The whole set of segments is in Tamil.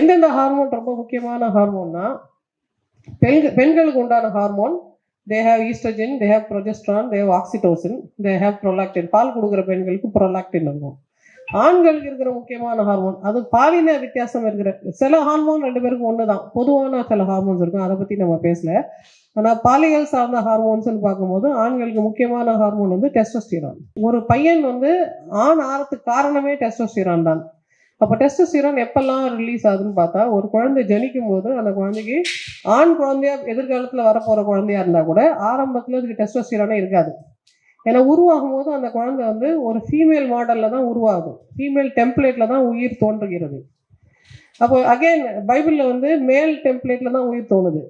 எந்தெந்த ஹார்மோன் ரொம்ப முக்கியமான ஹார்மோன்னா, பெண்களுக்கு உண்டான hormone they have estrogen, they have progesterone, they have oxytocin, they have prolactin. பால் கொடுக்குற பெண்களுக்கு prolactin இருக்கும். ஆண்களுக்கு இருக்கிற முக்கியமான ஹார்மோன், அது பாலின வித்தியாசம் இருக்கிற சில ஹார்மோன் ரெண்டு பேருக்கும் ஒன்று தான். பொதுவான சில ஹார்மோன்ஸ் இருக்கும், அதை பற்றி நம்ம பேசல. ஆனால் பாலியல் சார்ந்த ஹார்மோன்ஸ்ன்னு பார்க்கும்போது ஆண்களுக்கு முக்கியமான ஹார்மோன் வந்து டெஸ்டோஸ்டிரான். ஒரு பையன் வந்து ஆண் ஆறதுக்கு காரணமே டெஸ்டோஸ்டிரான் தான். அப்போ டெஸ்டோஸ்டிரான் எப்பெல்லாம் ரிலீஸ் ஆகுதுன்னு பார்த்தா, ஒரு குழந்தை ஜனிக்கும் போது அந்த குழந்தைக்கு ஆண் குழந்தையா எதிர்காலத்தில் வரப்போகிற குழந்தையா இருந்தால் கூட ஆரம்பத்தில் அதுக்கு டெஸ்டோஸ்டிரானே இருக்காது. ஏன்னா உருவாகும் போது அந்த குழந்தை வந்து ஒரு ஃபீமேல் மாடலில் தான் உருவாகுது, ஃபீமேல் டெம்ப்ளேட்டில் தான் உயிர் தோன்றுகிறது. அப்போ அகெயின் பைபிளில் வந்து மேல் டெம்ப்ளேட்டில் தான் உயிர் தோணுது.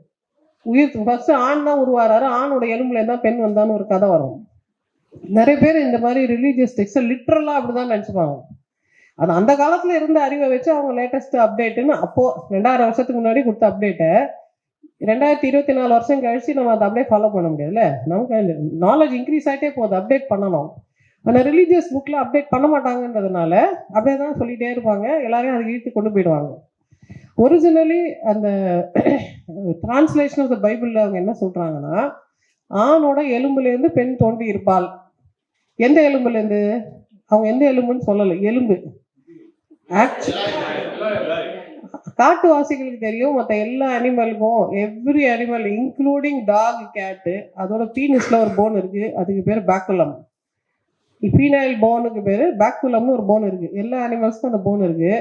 உயிர் ஃபர்ஸ்ட் ஆண் தான் உருவாராரு, ஆணோட எலும்புல தான் பெண் வந்தான்னு ஒரு கதை வரும். நிறைய பேர் இந்த மாதிரி ரிலீஜியஸ் டெக்ஸ்ட்டை லிட்ரலாக அப்படி தான் நினச்சிப்பாங்க. அது அந்த காலத்தில் இருந்த அறிவை வச்சு அவங்க லேட்டஸ்ட் அப்டேட்டுன்னு அப்போது 2000 வருஷத்துக்கு முன்னாடி கொடுத்த அப்டேட்டை 2024 வருஷம் கழிச்சு நம்ம அதை அப்படியே ஃபாலோ பண்ண முடியாதுல்ல. நமக்கு நாலேஜ் இன்க்ரீஸ் ஆகிட்டே போகுது, அப்டேட் பண்ணணும். ஆனால் ரிலீஜியஸ் புக்கில் அப்டேட் பண்ண மாட்டாங்கன்றதுனால அப்படியே தான் சொல்லிகிட்டே இருப்பாங்க, எல்லாரையும் அதை இழுத்து கொண்டு போயிடுவாங்க. ஒரிஜினலி அந்த டிரான்ஸ்லேஷன் ஆஃப் த பைபிளில் அவங்க என்ன சொல்கிறாங்கன்னா, ஆணோட எலும்புலேருந்து பெண் தோன்றி இருப்பாள். எந்த எலும்புலேருந்து? அவங்க எந்த எலும்புன்னு சொல்லலை, எலும்பு. காட்டுவாசிகளுக்கு தெரியும், மற்ற எல்லா அனிமலுக்கும், எவ்ரி அனிமல் இன்க்ளூடிங் டாக், கேட்டு, அதோட பீனிஸ்ல ஒரு போன் இருக்கு, அதுக்கு பேர் பேக்குலம். ஃபீனைல் போனுக்கு பேர் பேக்குலம்னு ஒரு போன் இருக்கு. எல்லா அனிமல்ஸ்க்கும் அந்த போன் இருக்கு,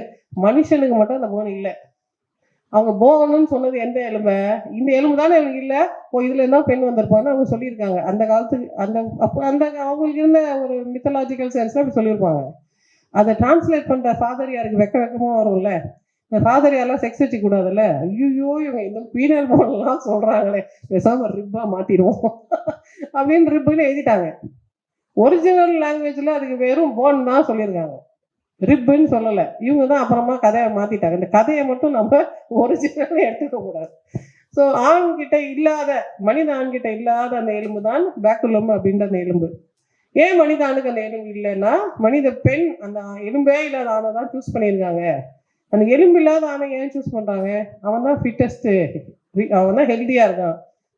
மனுஷனுக்கு மட்டும் அந்த போன் இல்லை. அவங்க போகணும்னு சொன்னது எந்த எலும்பை? இந்த எலும்பு தானே எனக்கு இல்லை, இதுல இருந்தா பெண் வந்திருப்பான்னு அவங்க சொல்லியிருக்காங்க. அந்த காலத்துக்கு அந்த அவங்களுக்கு இருந்த ஒரு மித்தலாஜிக்கல் சென்ஸ்ல அப்படி சொல்லியிருப்பாங்க. அதை டிரான்ஸ்லேட் பண்ற ஃபாதரியாருக்கு வெக்கமா வரும்ல, இந்த ஃபாதரியாரெல்லாம் செக்ஸ் வச்சு கூடாதுல்ல. ஐயோ இவங்க இந்த பீனல் போனெல்லாம் சொல்றாங்களே, பேசாம ரிப்பா மாத்திடுவோம் அப்படின்னு ரிப்புன்னு எழுதிட்டாங்க. ஒரிஜினல் லாங்குவேஜ்ல அதுக்கு வெறும் போன் தான் சொல்லியிருக்காங்க, ரிப்புன்னு சொல்லலை. இவங்க தான் அப்புறமா கதையை மாத்திட்டாங்க. இந்த கதையை மட்டும் நம்ம ஒரிஜினல் எடுத்துக்க கூடாது. ஸோ ஆண்கிட்ட இல்லாத, மனித ஆண்கிட்ட இல்லாத அந்த எலும்பு தான் பேக்குலம் அப்படின்ற அந்த எலும்பு. ஏன் மனித ஆணுக்கு அந்த எலும்பு இல்லைன்னா, மனித பெண் அந்த எலும்பே இல்லாத ஆணை தான் சூஸ் பண்ணியிருக்காங்க. அந்த எலும்பு இல்லாத ஆணை ஏன் சூஸ் பண்றாங்க? அவன் தான் ஃபிட்டஸ்ட், அவன் தான் ஹெல்த்தியா இருக்கான்.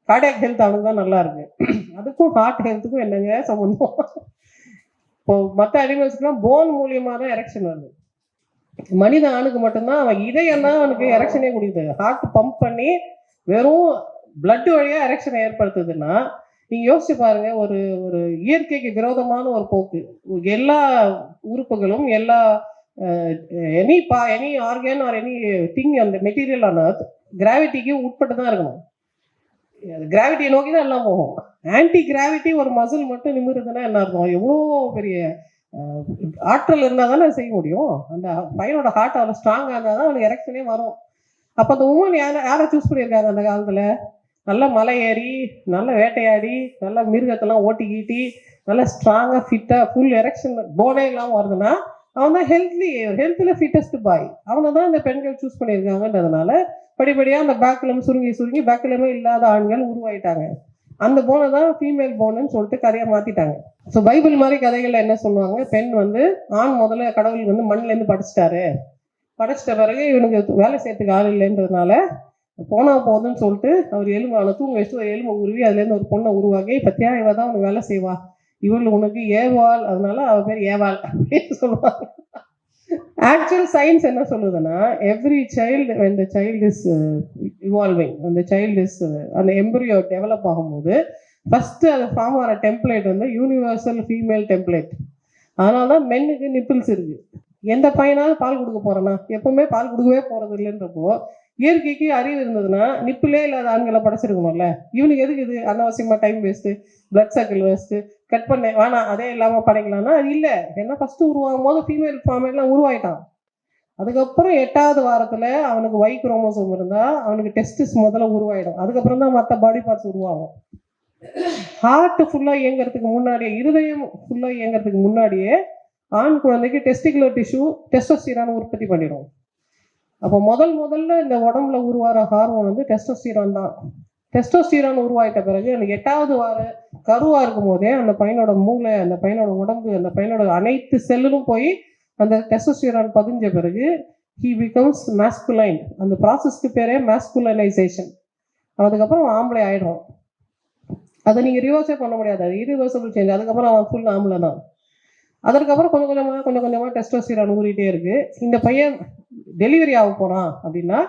கார்டியாக் ஹெல்த் அவனுக்கு தான் நல்லா இருக்கு. அதுக்கும் ஹார்ட் ஹெல்த்துக்கும் என்னங்க சம்பந்தம்? இப்போ மற்ற அனிமல்ஸ்க்குலாம் போன் மூலியமாக தான் எரெக்ஷன் வருது. மனித ஆணுக்கு மட்டும்தான் அவன் இதயம் தான் அவனுக்கு எரெக்ஷனே கொடுக்குது. ஹார்ட் பம்ப் பண்ணி வெறும் பிளட் வழியாக எரெக்ஷனை ஏற்படுத்துதுன்னா, நீங்கள் யோசிச்சு பாருங்க, ஒரு ஒரு இயற்கைக்கு விரோதமான ஒரு போக்கு. எல்லா உறுப்புகளும், எல்லா any organ or any thing அந்த மெட்டீரியல் ஆன கிராவிட்டிக்கு உட்பட்டு தான் இருக்கணும். கிராவிட்டியை நோக்கி தான் எல்லாம் போகும். ஆன்டி கிராவிட்டி ஒரு மசில் மட்டும் நிமிருதுன்னா என்ன அர்த்தம்? எவ்வளோ பெரிய ஆற்றல் இருந்தால் தானே செய்ய முடியும். அந்த பையனோட ஹார்ட் அவ்வளோ ஸ்ட்ராங்காக இருந்தால் தான் அவனுக்கு எரெக்ஷனே வரும். அப்போ அந்த உமன் யாரை சூஸ் பண்ணியிருக்காங்க அந்த காலத்தில்? நல்லா மலை ஏறி, நல்லா வேட்டையாடி, நல்லா மிருகத்தெல்லாம் ஓட்டி கீட்டி, நல்லா ஸ்ட்ராங்காக ஃபிட்டாக ஃபுல் எரெக்ஷன் போனே இல்லாமல் வருதுன்னா அவன் தான் ஹெல்த்தில் ஃபிட்டஸ்ட் பாய். அவனை தான் இந்த பெண்கள் சூஸ் பண்ணியிருக்காங்கன்றதுனால படிப்படியாக அந்த பேக்குலம் சுருங்கி பேக்குலமே இல்லாத ஆண்கள் உருவாயிட்டாங்க. அந்த போனை தான் ஃபீமேல் போனுன்னு சொல்லிட்டு கதையை மாற்றிட்டாங்க. ஸோ பைபிள் மாதிரி கதைகளில் என்ன சொல்லுவாங்க, பெண் வந்து ஆண் முதல்ல கடவுள் வந்து மண்ணிலேருந்து படைச்சிட்ட பிறகு இவனுக்கு வேலை செய்யறதுக்கு ஆள் இல்லைன்றதுனால போனா போதுன்னு சொல்லிட்டு அவர் எலும்பு அவனை தூங்க வச்சு ஒரு எலும்பை உருவி அதுலேருந்து ஒரு பொண்ணை உருவாக்கி, பத்தியா இவ தான் உனக்கு வேலை செய்வா, இவள் உனக்கு ஏவாள், அதனால அவ பேர் ஏவாள் அப்படின்னு சொல்லுவாங்க. ஆக்சுவல் சயின்ஸ் என்ன சொல்லுதுன்னா, every child when the child is evolving, அந்த சைல்டு இஸ் அந்த எம்பரியோ டெவலப் ஆகும்போது ஃபர்ஸ்ட் அது ஃபார்ம் ஆகிற டெம்ப்ளேட் வந்து யூனிவர்சல் ஃபீமேல் டெம்ப்ளேட். அதனால தான் மென்னுக்கு நிப்பிள்ஸ் இருக்கு. எந்த பையனாவது பால் கொடுக்க போறேன்னா எப்பவுமே பால் கொடுக்கவே போறது இல்லைன்றப்போ, இயற்கைக்கு அறிவு இருந்ததுன்னா நிப்பிலே இல்லாத ஆண்களை படைச்சிருக்கணும்ல. இவனுக்கு எதுக்கு இது அனாவசியமா time waste, blood circle waste, cut பண்ண வேணாம் அதே இல்லாமல் படைக்கலாம்னா அது இல்லை. ஏன்னா ஃபர்ஸ்ட் உருவாகும் போது ஃபீமேல் ஃபார்மேட்லாம் உருவாயிட்டான். அதுக்கப்புறம் 8வது வாரத்தில் அவனுக்கு Y குரோமோசோம் இருந்தால் அவனுக்கு டெஸ்டிஸ் முதல்ல உருவாயிடும். அதுக்கப்புறம் தான் மற்ற பாடி பார்ட்ஸ் உருவாகும். ஹார்ட் ஃபுல்லாக இயங்கிறதுக்கு முன்னாடியே, இருதயம் ஃபுல்லாக இயங்கிறதுக்கு முன்னாடியே ஆண் குழந்தைக்கு டெஸ்டிகுலர் டிஷ்யூ டெஸ்டோஸ்டிரான் உற்பத்தி பண்ணிடும். அப்போ முதல்ல இந்த உடம்புல உருவாகிற ஹார்மோன் வந்து டெஸ்டோஸ்டிரான் தான். டெஸ்டோஸ்டிரான் உருவாயிட்ட பிறகு அந்த 8வது வார கருவாக இருக்கும் போதே அந்த பையனோட மூளை, அந்த பையனோட உடம்பு, அந்த பையனோட அனைத்து செல்லும் போய் அந்த டெஸ்டோஸ்டிரான் பதிஞ்ச பிறகு he becomes masculine. அந்த ப்ராசஸ்க்கு பேரே masculinization. அதுக்கப்புறம் ஆம்பளை ஆயிடும். அதை நீங்கள் ரிவர்ஸே பண்ண முடியாது, அது irreversible சேஞ்ச். அதுக்கப்புறம் அவன் ஃபுல் ஆம்பளை தான். அதற்கப்புறம் கொஞ்சம் கொஞ்சமாக டெஸ்டோஸ்டிரான் ஊறிட்டே இருக்கு. இந்த பையன் டெலிவரி ஆக போகிறான் அப்படின்னா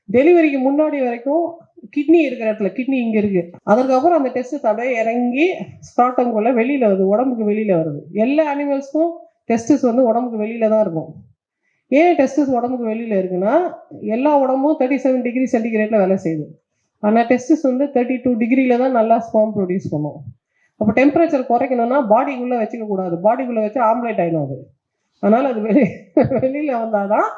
டெலிவரிக்கு முன்னாடி வரைக்கும் கிட்னி இருக்கிற இடத்துல கிட்னி இங்கே இருக்குது. அதற்கப்புறம் அந்த டெஸ்டஸ் அப்படியே இறங்கி ஸ்டார்டம்குள்ளே வெளியில் வருது, உடம்புக்கு வெளியில் வருது. எல்லா அனிமல்ஸ்க்கும் டெஸ்டஸ் வந்து உடம்புக்கு வெளியில் தான் இருக்கும். ஏன் டெஸ்டஸ் உடம்புக்கு வெளியில் இருக்குன்னா எல்லா உடம்பும் 37 டிகிரி சென்டிகிரேட்டில் வேலை செய்யுது. ஆனால் டெஸ்டஸ் வந்து 32 டிகிரியில் தான் நல்லா ஸ்பெர்ம் ப்ரொடியூஸ் பண்ணும். அப்போ டெம்பரேச்சர் குறைக்கணும்னா பாடிக்குள்ளே வச்சுக்கக்கூடாது, பாடிக்குள்ளே வச்சு ஆம்லேட் ஆகிடும் அது. அதனால் அது வெளியில் வந்தால் தான்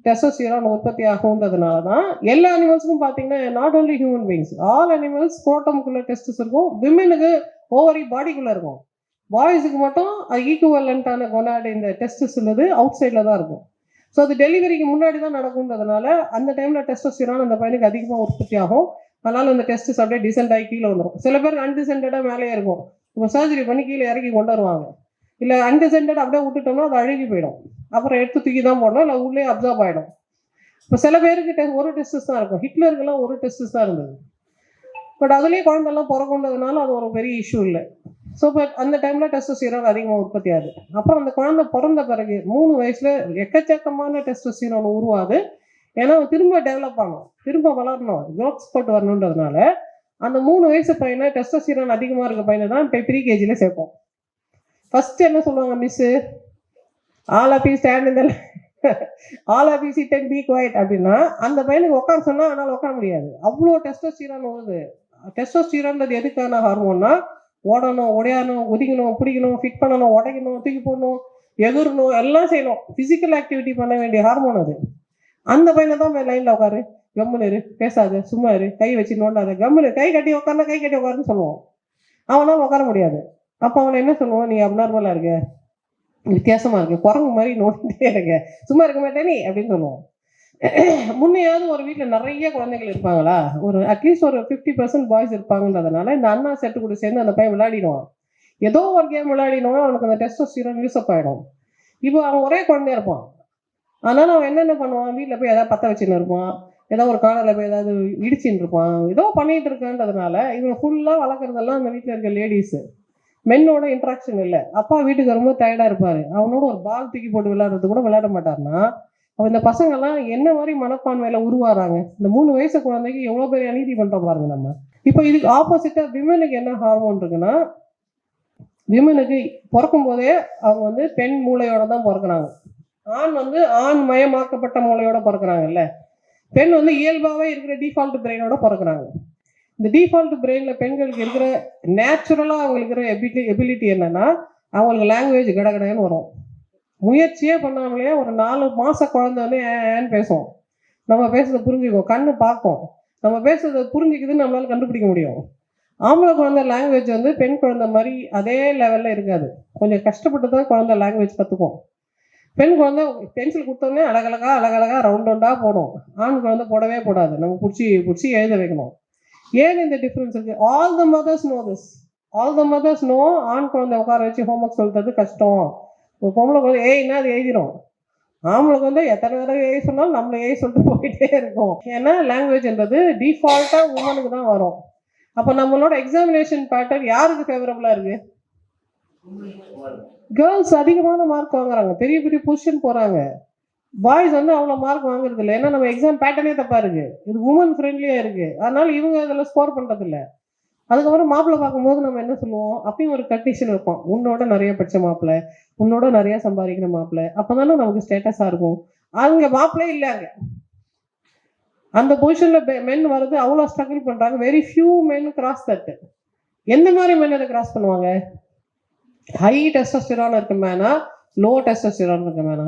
டெஸ்டோஸ்டிரான் உற்பத்தி ஆகுன்றதுனால தான் எல்லா அனிமல்ஸுக்கும் பார்த்தீங்கன்னா, not only human beings, all animals ஸ்க்ரோட்டமுக்குள்ளே டெஸ்டஸ் இருக்கும். விமெனுக்கு ஓவரி பாடிக்குள்ளே இருக்கும். பாய்ஸுக்கு மட்டும் அது ஈக்குவலண்ட்டான கொனாடு இந்த டெஸ்டஸ் உள்ளது அவுட் சைடில் தான் இருக்கும். ஸோ அது டெலிவரிக்கு முன்னாடி தான் நடக்கும்ன்றதுனால அந்த டைமில் டெஸ்டோஸ்டிரான் அந்த பையனுக்கு அதிகமாக உற்பத்தி ஆகும். அதனால் அந்த டெஸ்டஸ் அப்படியே டிசென்ட் ஆகி கீழே வந்துடும். சில பேருக்கு அன்டிசென்டாக மேலேயே இருக்கும். இப்போ சர்ஜரி பண்ணி கீழே இறக்கி கொண்டு வருவாங்க. இல்லை அன்டிசென்டட் அப்படியே விட்டுட்டோம்னா அது அழுகி போயிடும். அப்புறம் எடுத்து தூக்கி தான் போடணும், இல்லை உள்ளே அப்சர்வ் ஆகிடும். இப்போ சில பேருக்கு ஒரு டெஸ்டஸ் தான் இருக்கும். ஹிட்லருக்கெல்லாம் ஒரு டெஸ்டஸ் தான் இருந்தது. பட் அதுலேயே குழந்தைலாம் பிறக்குன்றதுனால அது ஒரு பெரிய இஷ்யூ இல்லை. ஸோ பட் அந்த டைமில் டெஸ்டோஸ்டிரான் அதிகமாக உற்பத்தி ஆகுது. அப்புறம் அந்த குழந்தை பிறந்த பிறகு 3 வயசில் எக்கச்சக்கமான டெஸ்டோஸ்டிரான் உருவாது. ஏன்னா திரும்ப டெவலப் ஆகணும், திரும்ப வளரணும், க்ரோத் ஸ்பாட் வரணுன்றதுனால அந்த 3 வயசு பையனை டெஸ்டோஸ்டிரான் அதிகமாக இருக்க பையனை தான் இப்போ ப்ரீகேஜியில் சேர்ப்போம். ஃபஸ்ட்டு என்ன சொல்லுவாங்க miss, all of you stand இந்த all of you sit and be quiet அப்படின்னா அந்த பையனுக்கு உட்கார சொன்னால் அதனால் உட்கார முடியாது. அவ்வளோ டெஸ்டோஸ்டிரான் வருது. டெஸ்டோஸ்டிரான்றது எதுக்கான ஹார்மோன்னா ஓடணும், உடையாடணும், ஒதுக்கணும், பிடிக்கணும், ஃபிட் பண்ணணும், உடைக்கணும், தூக்கி போடணும், எதிரணும், எல்லாம் செய்யணும். ஃபிசிக்கல் ஆக்டிவிட்டி பண்ண வேண்டிய ஹார்மோன் அது. அந்த பையனை தான் லைனில் உட்காரு, கம்முன்னு இரு, பேசாது, சும்மா இரு, கை வச்சு நோண்டாத, கம்முன்னு கை கட்டி உட்காருனா கை கட்டி உட்காருன்னு சொல்லுவோம். அவனால் உட்கார முடியாது. அப்போ அவனை என்ன சொல்லுவான், நீ அப்நார்மலாக இருக்க, வித்தியாசமாக இருக்கு, குரங்கு மாதிரி நோண்டிட்டே இருக்க, சும்மா இருக்க மாட்டே நீ அப்படின்னு சொல்லுவோம். முன்னையாவது ஒரு வீட்டில் நிறைய குழந்தைகள் இருப்பாங்களா, ஒரு அட்லீஸ்ட் ஒரு 50% பாய்ஸ் இருப்பாங்கன்றதுனால இந்த அண்ணா செட்டு கூட சேர்ந்து அந்த பையன் விளையாடிடுவான். ஏதோ ஒரு கேம் விளையாடினோம், அவனுக்கு அந்த டெஸ்டோஸ்டிரான் யூஸ் அப் ஆகிடும். இப்போ அவன் ஒரே குழந்தையா இருப்பான். அதனால் அவன் என்னென்ன பண்ணுவான், வீட்டில் போய் எதாவது பற்ற வச்சுன்னு இருப்பான், ஏதோ ஒரு காலையில் போய் ஏதாவது இடிச்சின்னு இருப்பான், ஏதோ பண்ணிகிட்டு இருக்கான்றதுனால இவன் ஃபுல்லாக வளர்க்குறதெல்லாம் அந்த வீட்டில் இருக்க லேடிஸு. மென்னோட இன்ட்ராக்ஷன் இல்லை. அப்பா வீட்டுக்கு ரொம்ப டயர்டாக இருப்பார், அவனோட ஒரு பால் தூக்கி போட்டு விளையாடுறது கூட விளையாட மாட்டார்னா அவன் இந்த பசங்கள்லாம் என்ன மாதிரி மனப்பான்மையில் உருவாகிறாங்க. இந்த 3 வயசு குழந்தைக்கு எவ்வளோ பெரிய அநீதி பண்ணுறோம் பாருங்க நம்ம. இப்போ இதுக்கு ஆப்போசிட்டாக விமனுக்கு என்ன ஹார்மோன் இருக்குன்னா, விமனுக்கு பிறக்கும் போதே அவங்க வந்து பெண் மூளையோட தான் பிறக்கிறாங்க. ஆண் வந்து ஆண் மயமாக்கப்பட்ட மூளையோட பிறக்கிறாங்கல்ல. பெண் வந்து இயல்பாகவே இருக்கிற டிஃபால்ட் பிரெயினோட பிறக்கிறாங்க. இந்த டிஃபால்ட் பிரெயினில் பெண்களுக்கு இருக்கிற நேச்சுரலாக அவங்களுக்கு இருக்கிற எபிலிட்டி என்னன்னா, அவங்களுக்கு லாங்குவேஜ் கடகடன்னு வரும். முயற்சியே பண்ணாமலே ஒரு 4 மாத குழந்தை வந்து ஏன்னு பேசும். நம்ம பேசுறதை புரிஞ்சுக்கும், கண்ணு பார்க்கும், நம்ம பேசுறதை புரிஞ்சுக்குதுன்னு நம்மளால கண்டுபிடிக்க முடியும். ஆம்பளை குழந்தை லாங்குவேஜ் வந்து பெண் குழந்தை மாதிரி அதே லெவலில் இருக்காது. கொஞ்சம் கஷ்டப்பட்டு தான் குழந்தை லாங்குவேஜ் கற்றுக்கும். பெண் குழந்தை பென்சில் கொடுத்தோடனே அழகழகா ரவுண்டாக போடும். ஆண் குழந்தை போடவே போடாது, நம்ம பிடிச்சி எழுத வைக்கணும். ஏன் இந்த டிஃப்ரென்ஸ் இருக்குது? All the mothers know this. All the mothers know ஆண் குழந்தை உட்கார வச்சு ஹோம்ஒர்க் சொல்கிறது கஷ்டம். ஒரு பொம்பளை குழந்தை ஏய்னா அது எழுதிடும். ஆம்பளுக்கு வந்து எத்தனை தடவை எழுதி சொன்னாலும் நம்மளை எழுதி சொல்லிட்டு போயிட்டே இருக்கும். ஏன்னா லாங்குவேஜ்ன்றது டிஃபால்ட்டாக உமனுக்கு தான் வரும். அப்போ நம்மளோட எக்ஸாமினேஷன் பேட்டர்ன் யாருக்கு ஃபேவரபுளாக இருக்குது? கேர்ள்ஸ் அதிகமான மார்க் வாங்குறாங்க, பெரிய பெரிய பொசிஷன் போகிறாங்க. பாய்ஸ் வந்து அவ்வளோ மார்க் வாங்குறது இல்லை. ஏன்னா நம்ம எக்ஸாம் பேட்டர்னே தப்பாக இருக்குது, இது உமன் ஃப்ரெண்ட்லியாக இருக்குது. அதனால இவங்க அதில் ஸ்கோர் பண்ணுறதில்ல. அதுக்கப்புறம் மாப்பிள்ளை பார்க்கும்போது நம்ம என்ன சொல்லுவோம், அப்பயும் ஒரு கண்டிஷன் வைப்போம், உன்னோட நிறைய படித்த மாப்பிள்ளை, உன்னோட நிறைய சம்பாதிக்கிற மாப்பிள்ளை, அப்போ தானே நமக்கு ஸ்டேட்டஸாக இருக்கும். அங்கே மாப்பிள்ளே இல்லைங்க. அந்த பொசிஷனில் மென் வர்றது அவ்வளோ ஸ்ட்ரகிள் பண்ணுறாங்க. Very few men cross that. எந்த மாதிரி மென் அதை கிராஸ் பண்ணுவாங்க? ஹை டெஸ்டோஸ்டிரான் இருக்க மேனா, லோ டெஸ்டோஸ்டிரான் இருக்க மேனா?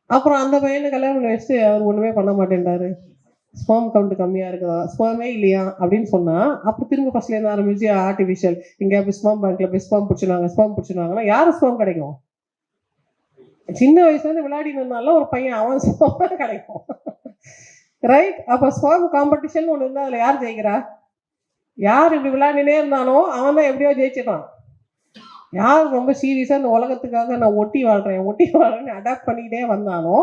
அப்புறம் அந்த பையனை கல்யாணம் பண்ணி வச்சுட்டு அவர் ஒன்றுமே பண்ண மாட்டேன்றாரு, ஸ்பெர்ம் கவுண்ட் கம்மியாக இருக்குதா, ஸ்பெர்மே இல்லையா அப்படின்னு சொன்னால், அப்புறம் திரும்ப ஃபர்ஸ்ட்லேருந்து ஆரம்பிச்சு ஆர்டிஃபிஷியல் இங்கே போய் ஸ்பெர்ம் பேங்க்கில் போய் ஸ்பெர்ம் பிடிச்சினாங்கன்னா யார் ஸ்பெர்ம் கிடைக்கும்? சின்ன வயசுலேருந்து விளையாடினால ஒரு பையன் அவன் ஸ்பெர்ம் கிடைக்கும், ரைட்? அப்போ ஸ்பெர்ம் காம்படிஷன் ஒன்று இருந்தால் அதில் யார் ஜெயிக்கிறா? யார் இப்படி விளையாடினே இருந்தானோ அவன் தான் எப்படியோ ஜெயிச்சிட்டான். யார் ரொம்ப சீரியஸாக இந்த உலகத்துக்காக நான் ஒட்டி வாழ்கிறேன்னு அடாப்ட் பண்ணிக்கிட்டே வந்தானோ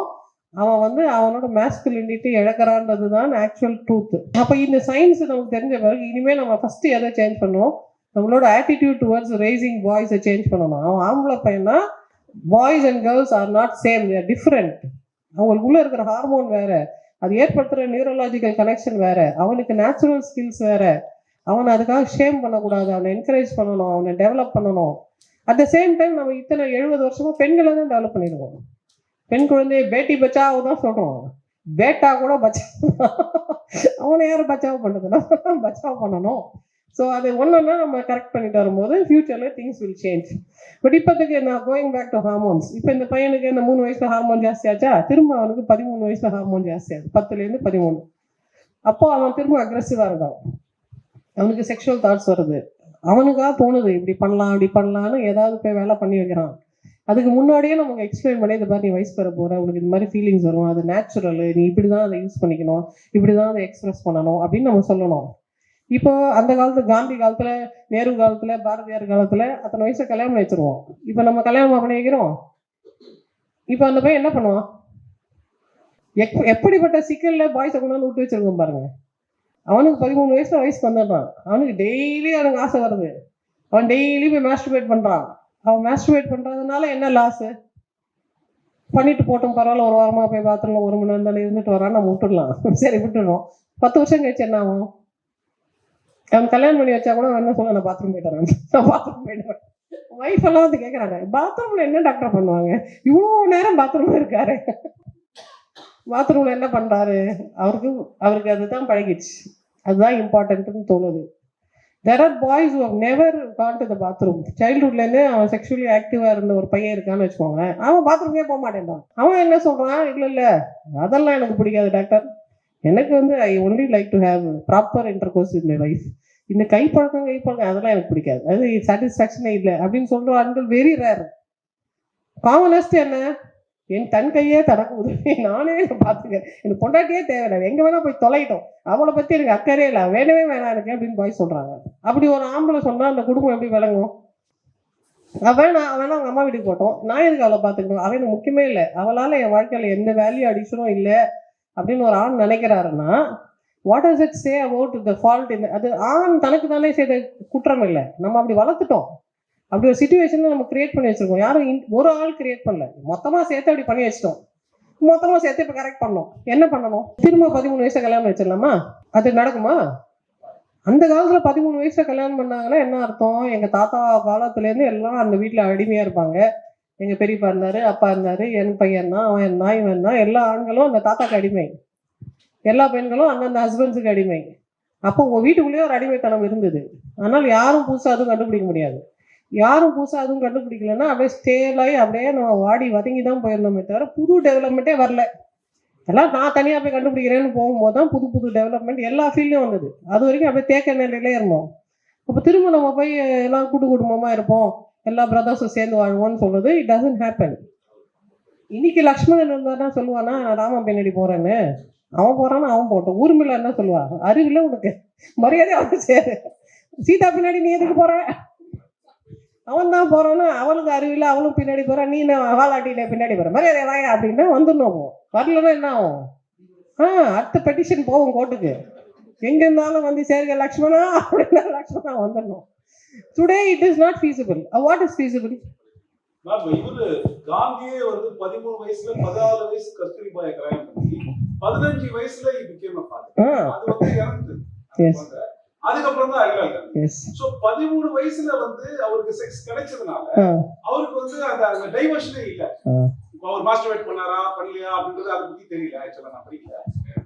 அவன் வந்து அவனோட மேஸ்குலினிட்டி இழக்கிறான்றது தான் ஆக்சுவல் ட்ரூத். அப்போ இந்த சயின்ஸ் நமக்கு தெரிஞ்ச பிறகு இனிமேல் நம்ம ஃபர்ஸ்ட் எதை சேஞ்ச் பண்ணோம், நம்மளோட ஆட்டிடியூட் டுவர்ட்ஸ் ரேசிங் பாய்ஸை சேஞ்ச் பண்ணணும். அவன் ஆம்பளை பையனா boys and girls are not same, they're different. அவங்களுக்குள்ள இருக்கிற ஹார்மோன் வேற, அது ஏற்படுத்துகிற நியூரலாஜிக்கல் கனெக்ஷன் வேற, அவனுக்கு நேச்சுரல் ஸ்கில்ஸ் வேற. அவனை அதுக்காக ஷேம் பண்ணக்கூடாது, அவனை என்கரேஜ் பண்ணணும், அவனை டெவலப் பண்ணணும். அட் த சேம் டைம் நம்ம இத்தனை 70 வருஷமா பெண்களை தான் டெவலப் பண்ணிடுவோம். பெண் குழந்தைய பேட்டி பச்சாவோ தான் சொல்றோம், பேட்டா கூட பச்சா. அவனை யாரும் பச்சாவோ பண்ணுறதுனா பச்சாவோ பண்ணணும். ஸோ அதை ஒன்றுன்னா நம்ம கரெக்ட் பண்ணிட்டு வரும்போது ஃபியூச்சரில் திங்ஸ் வில் சேஞ்ச். பட் இப்போதைக்கு நான் கோயிங் பேக் டு ஹார்மோன்ஸ். இப்போ இந்த பையனுக்கு இந்த 3 வயசுல ஹார்மோன் ஜாஸ்தியாச்சா, திரும்ப அவனுக்கு 13 வயசுல ஹார்மோன் ஜாஸ்தியாகுது, 10லேருந்து 13. அப்போ அவன் திரும்ப அக்ரெசிவாக இருக்கான், அவனுக்கு செக்ஷுவல் தாட்ஸ் வருது, அவனுக்காக தோணுது இப்படி பண்ணலாம் அப்படி பண்ணலான்னு ஏதாவது போய் வேலை பண்ணி வைக்கிறான். அதுக்கு முன்னாடியே நமக்கு எக்ஸ்பிளைன் பண்ணி இந்த மாதிரி நீ வயசு பெற போகிற, உனக்கு இந்த மாதிரி ஃபீலிங்ஸ் வரும், அது நேச்சுரல், நீ இப்படி தான் அதை யூஸ் பண்ணிக்கணும், இப்படி தான் அதை எக்ஸ்பிரஸ் பண்ணணும் அப்படின்னு நம்ம சொல்லணும். இப்போ அந்த காலத்துல காந்தி காலத்துல, நேரு காலத்துல, பாரதியார் காலத்துல அத்தனை வயசுல கல்யாணம் பண்ணி வச்சிருவோம். இப்போ நம்ம கல்யாணம் பண்ணி வைக்கிறோம். இப்போ அந்த பையன் என்ன பண்ணுவான், எப்படிப்பட்ட சிக்கல்ல பாய்ஸை கொண்டாந்து விட்டு வச்சிருக்கோம் பாருங்க. அவனுக்கு 13 வயசுல வயசுக்கு வந்துடுறான், அவனுக்கு டெய்லி அவனுக்கு ஆசை வருது, அவன் டெய்லி போய் மாஸ்டர்பேட் பண்றான். அவன் மாஸ்டர்பேட் பண்றதுனால என்ன லாஸ், பண்ணிட்டு போட்டோம் பரவாயில்ல, ஒரு வாரமா போய் பாத்ரூம்ல 1 மணி நேரம் தானே இருந்துட்டு வரான், நம்ம விட்டுடலாம், சரி விட்டுடுறோம். 10 வருஷம் கழிச்சு என்ன ஆகும், அவன் கல்யாணம் பண்ணி வச்சா கூட என்ன சொல்ல, நான் பாத்ரூம் போயிட்டு வரேன், நான் பாத்ரூம் போயிட்டு வரேன். ஒய்ஃப் எல்லாம் வந்து கேட்கறாங்க, பாத்ரூம்ல என்ன டாக்டர் பண்ணுவாங்க, இவ்வளோ நேரம் பாத்ரூம்ல இருக்காரு, பாத்ரூம்ல என்ன பண்றாரு, அவருக்கு அதுதான் பழகிடுச்சு, அதுதான் இம்பார்ட்டன்ட்னு தோணுது. There are boys who have never gone to the bathroom. சைல்ட்ஹுட்லேருந்து அவன் செக்ஷுவலி ஆக்டிவாக இருந்த ஒரு பையன் இருக்கான்னு வச்சுக்கோங்க, அவன் பாத்ரூம்கே போக மாட்டேன்டான். அவன் என்ன சொல்கிறான், இல்லை அதெல்லாம் எனக்கு பிடிக்காது டாக்டர், எனக்கு வந்து I only like to have proper intercourse in my life, இந்த கைப்பழக்கம் அதெல்லாம் எனக்கு பிடிக்காது, அது சாட்டிஸ்ஃபேக்ஷனே இல்லை அப்படின்னு சொல்கிற ஆண்கள் வெரி ரேர். காமனஸ்ட் என்ன, என் தன் கையே தனக்கு உதவி, நானே பார்த்துக்கிறேன், எனக்கு பொண்டாட்டியே தேவையில்லை, எங்கே வேணா போய் தொலைட்டோம், அவளை பற்றி எனக்கு அக்கறையே இல்லை, வேணவே வேணாம் எனக்கு அப்படின்னு பாய் சொல்கிறாங்க. அப்படி ஒரு ஆம்பளை சொன்னால் அந்த குடும்பம் எப்படி விளங்கும்? அவன் அவங்க அம்மா வீட்டுக்கு போட்டோம், நான் எதுக்கு அவளை பார்த்துக்கணும், அவன் எனக்கு முக்கியமே இல்லை, அவளால் என் வாழ்க்கையில் எந்த வேல்யூ அடிஷனும் இல்லை அப்படின்னு ஒரு ஆண் நினைக்கிறாருன்னா, what does it say about the fault? அது ஆண் தனக்கு தானே செய்த குற்றம் இல்லை, நம்ம அப்படி வளர்த்துட்டோம், அப்படி ஒரு சிச்சுவேஷன் நம்ம கிரியேட் பண்ணி வச்சிருக்கோம். யாரும் ஒரு ஆள் கிரியேட் பண்ணல, மொத்தமா சேர்த்து அப்படி பண்ணி வச்சிட்டோம். மொத்தமா சேர்த்து இப்ப கரெக்ட் பண்ணோம். என்ன பண்ணணும், திரும்ப 13 வயசுல கல்யாணம் வச்சிடலாமா? அது நடக்குமா? அந்த காலத்துல 13 வயசுல கல்யாணம் பண்ணாங்கன்னா என்ன அர்த்தம், எங்க தாத்தா காலத்துல இருந்து எல்லாம் அந்த வீட்டுல அடிமையா இருப்பாங்க. எங்க பெரியப்பா இருந்தாரு, அப்பா இருந்தாரு, என் பையன் தான், அவன் என்ன, இவன் தான், எல்லா ஆண்களும் அந்த தாத்தாக்கு அடிமை, எல்லா பெண்களும் அந்தந்த ஹஸ்பண்ட்ஸுக்கு அடிமை. அப்போ உங்க வீட்டுக்குள்ளேயே ஒரு அடிமைத்தனம் இருந்தது. ஆனால் யாரும் புதுசா அதுவும் கண்டுபிடிக்க முடியாது. யாரும் புதுசாக அதுவும் கண்டுபிடிக்கலன்னா அப்படியே ஸ்டேலாகி அப்படியே நம்ம வாடி வதங்கி தான் போயிருந்தோமே தவிர புது டெவலப்மெண்ட்டே வரல. எல்லாம் நான் தனியாக போய் கண்டுபிடிக்கிறேன்னு போகும்போது தான் புது புது டெவலப்மெண்ட் எல்லா ஃபீல்ட்லையும் வந்தது. அது வரைக்கும் அப்படியே தேக்க நிலையிலே இருந்தோம். அப்போ திரும்ப நம்ம போய் எல்லாம் கூட்டு குடும்பமாக இருப்போம், எல்லா பிரதர்ஸும் சேர்ந்து வாழ்வோம்னு சொல்றது இட் டசன்ட் ஹேப்பன். இன்னைக்கு லக்ஷ்மணன் இருந்தாருன்னா சொல்லுவானா, நான் ராமன் பின்னாடி போறேன்னு, அவன் போறான்னு அவன் போட்டோம். ஊர்மில்ல என்ன சொல்லுவா, அறிவில்லை உனக்கு, மரியாதை அவனுக்கு சேரு, சீதா பின்னாடி நீ எதுக்கு போற, அவன் தான் போறான்னா அவளுக்கு அறிவில்லை, அவளும் பின்னாடி போறான், நீ வாலாட்டின பின்னாடி போற, மரியாதை வாயா அப்படின்னா வந்துடணும். வரலன்னா என்ன ஆகும், அடுத்த பெட்டிஷன் போகும் கோர்ட்டுக்கு, எங்க இருந்தாலும் வந்து சேர்க்க லக்ஷ்மணா அப்படின்னா லக்ஷ்மணா வந்துடணும். Today it is not feasible. What is feasible? இவரு காந்தியே வந்து 13 வயசுல 14 வயசு கஸ்தூரிபாயை கல்யாணம் பண்ணி 15 வயசுல அது வந்து இறந்து, அதுக்கப்புறம் தான் அறிவாங்க. சோ 13 வயசுல வந்து அவருக்கு செக்ஸ் கிடைச்சதுனால அவருக்கு வந்து அந்த டைவர்ஷனே இல்ல. அவர் மாஸ்டர்பேட் பண்ணாரா பண்ணலையா அப்படின்றது அதை பத்தி தெரியல, ஆக்சுவலா நான் படிக்கல.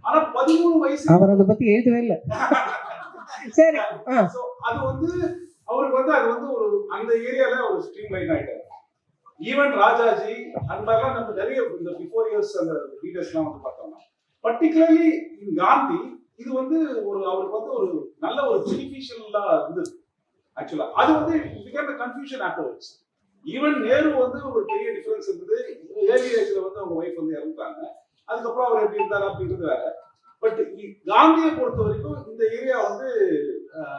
ஆனா 13 வயசு அவர் அதை பத்தி எழுதவே இல்லை. சரி, சோ அது வந்து அவருக்கு வந்து அது வந்து ஒரு அந்த ஏரியால ஒரு ஸ்ட்ரீம் லைன் ஆயிட்டாரு. ஈவன் ராஜாஜி அந்த மாதிரிலாம் நம்ம நிறைய இந்த பிஃபோர் இயர்ஸ் அந்த லீடர்ஸ்லாம் வந்து பார்த்தோம்னா பர்டிகுலர்லி காந்தி இது வந்து ஒரு அவருக்கு வந்து ஒரு நல்ல ஒரு பெனிஃபிஷியலா இருந்தது. ஆக்சுவலா அது வந்து become a confusion afterwards. Even Nehru வந்து ஒரு பெரிய டிஃபரன்ஸ் இருந்தது. ஏர்லி ஏஜ்ல வந்து அவங்க ஒய்ஃப் வந்து இறந்துட்டாங்க, அதுக்கப்புறம் அவர் எப்படி இருந்தாரு அப்படின்றது வேற. பட் காந்தியை பொறுத்த வரைக்கும் இந்த ஏரியா வந்து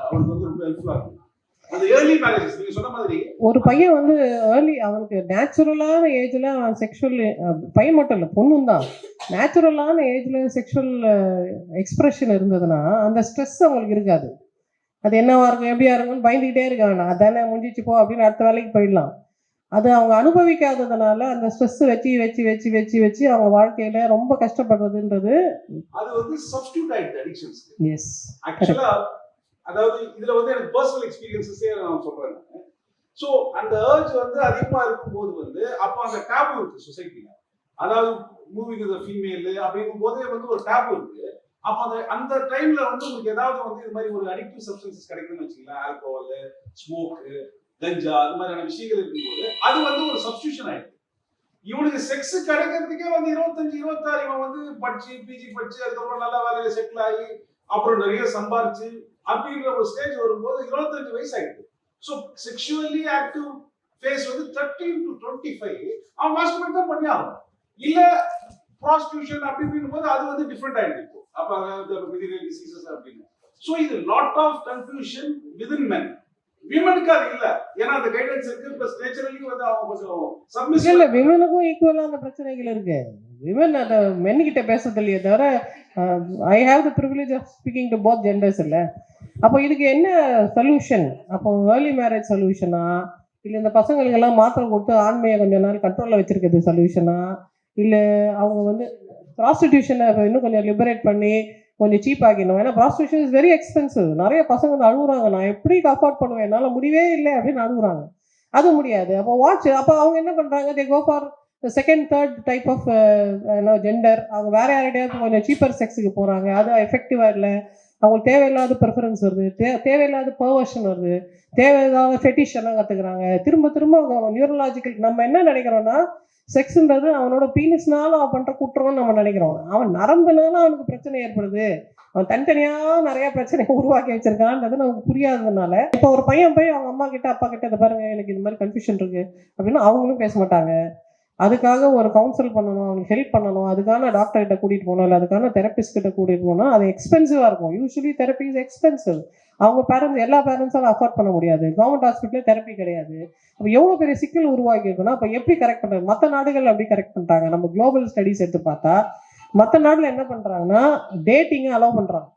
அவருக்கு வந்து ரொம்ப ஹெல்ப்ஃபுல்லா இருக்கும். அந்த ஏர்லி மேரேஜஸ் நீங்க சொன்ன மாதிரி ஒரு பையன் வந்து ஏர்லி அவனுக்கு நேச்சுரலான ஏஜ்ல அவன் செக்ஷுவல், பையன் மட்டும் இல்லை பொண்ணும் தான், நேச்சுரலான ஏஜ்ல செக்ஷுவல் எக்ஸ்பிரஷன் இருந்ததுன்னா அந்த ஸ்ட்ரெஸ் அவங்களுக்கு இருக்காது. அது என்னவா இருக்கும் எப்படியா இருக்கும்னு பயந்துக்கிட்டே இருக்க வேண்டாம், அதானே முடிஞ்சிச்சு போ அப்படின்னு அடுத்த வேலைக்கு போயிடலாம். அது அவங்க அனுபவிக்காததுனால அந்த ஸ்ட்ரெஸ் வச்சு வச்சு வச்சு வச்சு வச்சு அவங்க வாழ்க்கையில ரொம்ப கஷ்டப்படுறதுன்றது. அது வந்து சப்ஸ்டிட்யூட் ஆயிடுது அடிக்ஷன்ஸ். எஸ், ஆக்சுவலா அதாவது இதுல வந்து எனக்கு பர்சனல் எக்ஸ்பீரியன்ஸஸே நான் சொல்றேன். ஸோ அந்த ஏர்ஜ் வந்து அதிகமா இருக்கும்போது வந்து அப்போ அந்த டேபு இருக்கு சொசைட்டில, அதாவது மூவிங் த ஃபீமேல் அப்படிங்கும் போதே வந்து ஒரு டேபு இருக்கு. அப்போ அந்த டைம்ல வந்து உங்களுக்கு ஏதாவது வந்து இது மாதிரி ஒரு அடிக்டிவ் சப்ஸ்டன்சஸ் கிடைக்குதுன்னு வச்சுக்கலாம், ஆல்கோஹால், ஸ்மோக்கு, கஞ்சா, அது மாதிரியான விஷயங்கள் இருக்கும்போது அது வந்து ஒரு சப்ஸ்டியூஷன் ஆயிடுது. இவனுக்கு செக்ஸ் கிடைக்கிறதுக்கே வந்து 25-26 இவன் வந்து படிச்சு பிஜி படிச்சு அதுக்கப்புறம் நல்ல வேலையில செட்டில் ஆகி அப்புறம் நிறைய சம்பாரிச்சு அப்படின்ற ஒரு ஸ்டேஜ் வரும்போது 25 வயசு ஆயிடுது. ஸோ செக்ஷுவலி ஆக்டிவ் ஃபேஸ் வந்து 13 to 25 அவன் மாஸ்டர்பேட் தான் பண்ணி ஆகும். இல்ல ப்ராஸ்டியூஷன் அப்படி இப்படின்னு போது அது வந்து டிஃப்ரெண்ட் ஆயிடுது. இப்போ அப்ப மெடிக்கல் டிசீசஸ் அப்படின்னு. ஸோ இது லாட் ஆஃப் கன்ஃபியூஷன் விதின் மென். விமனுக்கு அது இல்ல, ஏன்னா அந்த கைடன்ஸ் இருக்கு. பிளஸ் நேச்சுரலி வந்து அவங்க கொஞ்சம் சப்மிஷன் இல்ல, விமனுக்கும் ஈக்குவலா அந்த பிரச்சனைகள் இருக்கு. விமன் அந்த மென் கிட்ட பேசுறது இல்லையே தவிர I have the privilege of speaking to both genders இல்ல. அப்போ இதுக்கு என்ன சொல்யூஷன்? அப்போ ஏர்லி மேரேஜ் சொல்யூஷனா, இல்ல இந்த பசங்களுக்கு எல்லாம் மாத்திரை கொடுத்து ஆண்மையை கொஞ்ச நாள் கண்ட்ரோல்ல வச்சிருக்கிறது சொல்யூஷனா, இல்ல அவங்க வந்து ப்ராஸ்டிடியூஷனை இன்னும் கொஞ்சம் லிபரேட் பண்ணி கொஞ்சம் சீப் ஆகிடணும்? ஏன்னா ப்ராஸ்டியூஷன் இஸ் வெரி எக்ஸ்பென்சிவ். நிறைய பசங்க வந்து அழுகுறாங்க, நான் எப்படி அஃபோர்ட் பண்ணுவேன், என்னால் முடியவே இல்லை அப்படின்னு அழுகுறாங்க. அது முடியாது. அப்போ அப்போ அவங்க என்ன பண்ணுறாங்க, they go for second third type of gender. அவங்க வேற யார்கிட்டயாவது கொஞ்சம் சீப்பர் செக்ஸுக்கு போகிறாங்க, அது எஃபெக்டிவாக இல்லை. அவங்களுக்கு தேவையில்லாத ப்ரிஃபரன்ஸ் வருது, தேவையில்லாத பர்வர்ஷன் வருது, தேவையில்லாத ஃபெட்டிஷ் எல்லாம் கற்றுக்குறாங்க. திரும்ப திரும்ப நியூரலாஜிக்கல் நம்ம என்ன நினைக்கிறோன்னா செக்ஸ்ன்றது அவனோட பீனிஸ்னால அவன் பண்ற குற்றம்னு நம்ம நினைக்கிறோம். அவன் நரம்புனால அவனுக்கு பிரச்சனை ஏற்படுது, அவன் தனித்தனியா நிறைய பிரச்சனையை உருவாக்கி வச்சிருக்கான்றது நமக்கு புரியாததுனால இப்போ ஒரு பையன் போய் அவங்க அம்மா கிட்ட அப்பா கிட்ட இதை பாருங்க எனக்கு இந்த மாதிரி கன்ஃபியூஷன் இருக்கு அப்படின்னு அவங்களும் பேச மாட்டாங்க. அதுக்காக ஒரு கவுன்சில் பண்ணணும், அவனுக்கு ஹெல்ப் பண்ணணும், அதுக்கான டாக்டர் கிட்ட கூட்டிட்டு போகணும், இல்லை அதுக்கான தெரபிஸ்ட் கிட்ட கூட்டிட்டு போகணும். அது எக்ஸ்பென்சிவா இருக்கும். Usually therapy is expensive. அவங்க பேரண்ட்ஸ் எல்லா பேரண்ட்ஸாலும் அஃபோர்ட் பண்ண முடியாது. கவர்மெண்ட் ஹாஸ்பிட்டலே தெரப்பி கிடையாது. அப்போ எவ்வளோ பெரிய சிக்கல் உருவாக்கி இருக்குன்னா அப்போ எப்படி கரெக்ட் பண்ணுறது? மற்ற நாடுகள் அப்படி கரெக்ட் பண்ணுறாங்க. நம்ம குளோபல் ஸ்டடிஸ் எடுத்து பார்த்தா மற்ற நாடுல என்ன பண்ணுறாங்கன்னா டேட்டிங்கை அலோவ் பண்ணுறாங்க.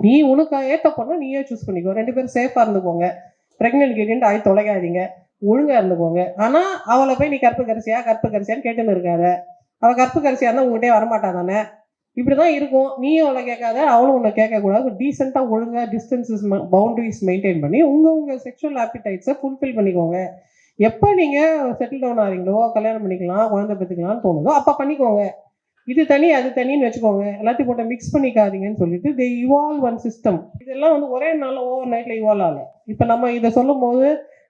நீ உனக்கு ஏற்ற பொண்ணை நீயே சூஸ் பண்ணிக்கோ, 2 பேரும் சேஃபாக இருந்துக்கோங்க, ப்ரெக்னென்ட் கேட்டு ஆகி தொலைக்காதீங்க, ஒழுங்கா இருந்துக்கோங்க. ஆனா அவளை போய் நீ கற்பு கரிசியான்னு கேட்டுன்னு இருக்காத. அவள் கற்பு கரிசியா இருந்தா உங்ககிட்டே வரமாட்டா தானே. இப்படிதான் இருக்கும். நீயும் அவளை கேட்காத, அவளும் உன்னை கேட்கக்கூடாது. டீசெண்டா ஒழுங்கா டிஸ்டன்சஸ் பவுண்டரிஸ் மெயின்டைன் பண்ணி உங்க செக்ஷுவல் ஆப்பிடைட்ஸை ஃபுல்ஃபில் பண்ணிக்கோங்க. எப்போ நீங்க செட்டில் டவுன் ஆகிறீங்களோ, கல்யாணம் பண்ணிக்கலாம், குழந்தை பெற்றுக்கலாம்னு தோணுதோ அப்ப பண்ணிக்கோங்க. இது தனி அது தனின்னு வச்சுக்கோங்க, எல்லாத்தையும் போட்டு மிக்ஸ் பண்ணிக்காதீங்கன்னு சொல்லிட்டு தே இவால்வ் ஒன் சிஸ்டம். இதெல்லாம் வந்து ஒரே நாள் ஓவர் நைட்ல இவால்வ் ஆகல. இப்ப நம்ம இதை சொல்லும் போது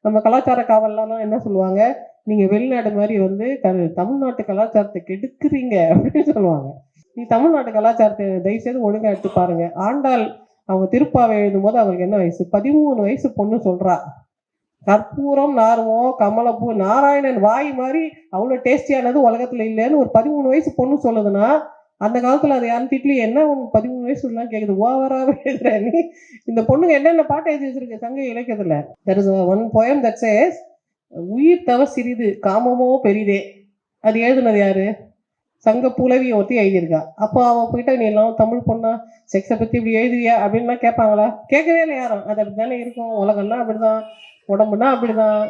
நம்ம கலாச்சார காவல்லாம் என்ன சொல்லுவாங்க, நீங்க வெளிநாடு மாதிரி வந்து தமிழ்நாட்டு கலாச்சாரத்தை கெடுக்குறீங்க அப்படின்னு சொல்லுவாங்க. நீ தமிழ்நாட்டு கலாச்சாரத்தை தயவுசெய்து ஒழுங்கா எடுத்து பாருங்க. ஆண்டாள் அவங்க திருப்பாவை எழுதும் போது அவங்களுக்கு என்ன வயசு? 13 வயசு பொண்ணு சொல்றா. கற்பூரம் நார்மோ கமலப்பூ நாராயணன் வாய் மாதிரி அவ்வளோ டேஸ்டியானது உலகத்துல இல்லைன்னு ஒரு 13 வயசு பொண்ணு சொல்லுதுன்னா அந்த காலத்துல அது யாரும் திட்லி என்ன உனக்கு 13 வயசு எல்லாம் கேக்குது, ஓவராகவே எழுதுற நீ. இந்த பொண்ணுங்க என்னென்ன பாட்டு எழுதி வச்சிருக்கு சங்க இலக்கியத்துல. there is one poem that says உயிர் தவ சிறிது காமமோ பெரிதே. அது எழுதுனது யாரு? சங்க புலவியை ஒத்தி எழுதியிருக்கா. அப்போ அவன் போயிட்டா நீ எல்லாம் தமிழ் பொண்ணா செக்ஸை பத்தி இப்படி எழுதுவியா அப்படின்லாம் கேட்பாங்களா? கேட்கவே இல்லை யாரும். அது அப்படித்தானே இருக்கும். உலகம்னா அப்படிதான், உடம்புனா அப்படிதான்,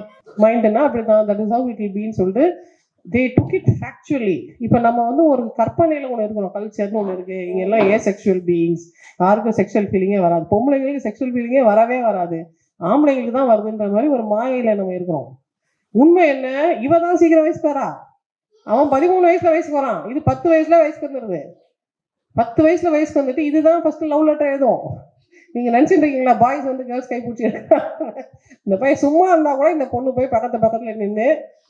மைண்டுனா அப்படிதான், that is how it will பீன்னு சொல்லிட்டு they took it factually. இப்போ நம்ம வந்து ஒரு கற்பனையில ஒன்று இருக்கணும், கல்ச்சர்னு ஒன்று இருக்கு. இங்க எல்லாம் செக்ஷுவல் பீயிங்ஸ், யாருக்கும் செக்ஷுவல் ஃபீலிங்கே வராது, பொம்பளைங்களுக்கு செக்ஷுவல் ஃபீலிங்கே வரவே வராது, ஆம்பளைங்களுக்கு தான் வருதுன்ற மாதிரி ஒரு மாயையில நம்ம இருக்கிறோம். உண்மை என்ன, இவ தான் சீக்கிரம் வயசுக்கு வரா. அவன் 13 வயசுல வயசுக்கு வரான், இது 10 வயசுல வயசுக்கு வந்துடுது. 10 வயசுல வயசுக்கு வந்துட்டு இதுதான் ஃபர்ஸ்ட் லவ் லெட்டர் எழுதும். நீங்க நினைச்சிட்டு இருக்கீங்களா பாய்ஸ் வந்து கேர்ள்ஸ் கை பிடிச்சி இந்த பையன் சும்மா இருந்தா கூட இந்த பொண்ணு போய் பக்கத்துல நின்று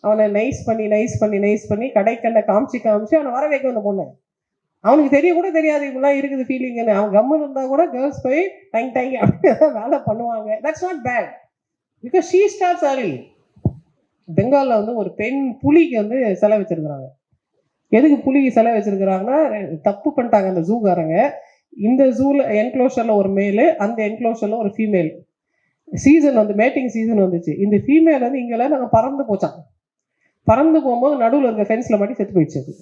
அவனை நைஸ் பண்ணி கடைக்கண்ணை காமிச்சு அவனை வர வைக்கும். அந்த பொண்ணு அவனுக்கு தெரிய கூட தெரியாது இப்படிலாம் இருக்குது ஃபீலிங்னு. அவன் கம்மன் இருந்தா கூட கேர்ள்ஸ் போய் டைங் அப்படின்னு வேலை பண்ணுவாங்க. That's not bad because she starts early. பெங்கால்ல வந்து ஒரு பெண் புலிக்கு வந்து சிலை வச்சிருக்கிறாங்க. எதுக்கு புலிக்கு சிலை வச்சிருக்கிறாங்கன்னா, தப்பு பண்ணிட்டாங்க அந்த ஜூகாரங்க. இந்த ஜூல என்க்ளோஷர்ல ஒரு மேலு, அந்த என்க்ளோஷர்ல ஒரு ஃபீமேல். சீசன் வந்து மேட்டிங் சீசன் வந்துச்சு. இந்த ஃபீமேல் வந்து இங்கெல்லாம் நாங்கள் பறந்து போச்சான். பறந்து போகும்போது நடுவில் இருக்க ஃபென்ஸில் மாட்டி செத்து போயிடுச்சு அது.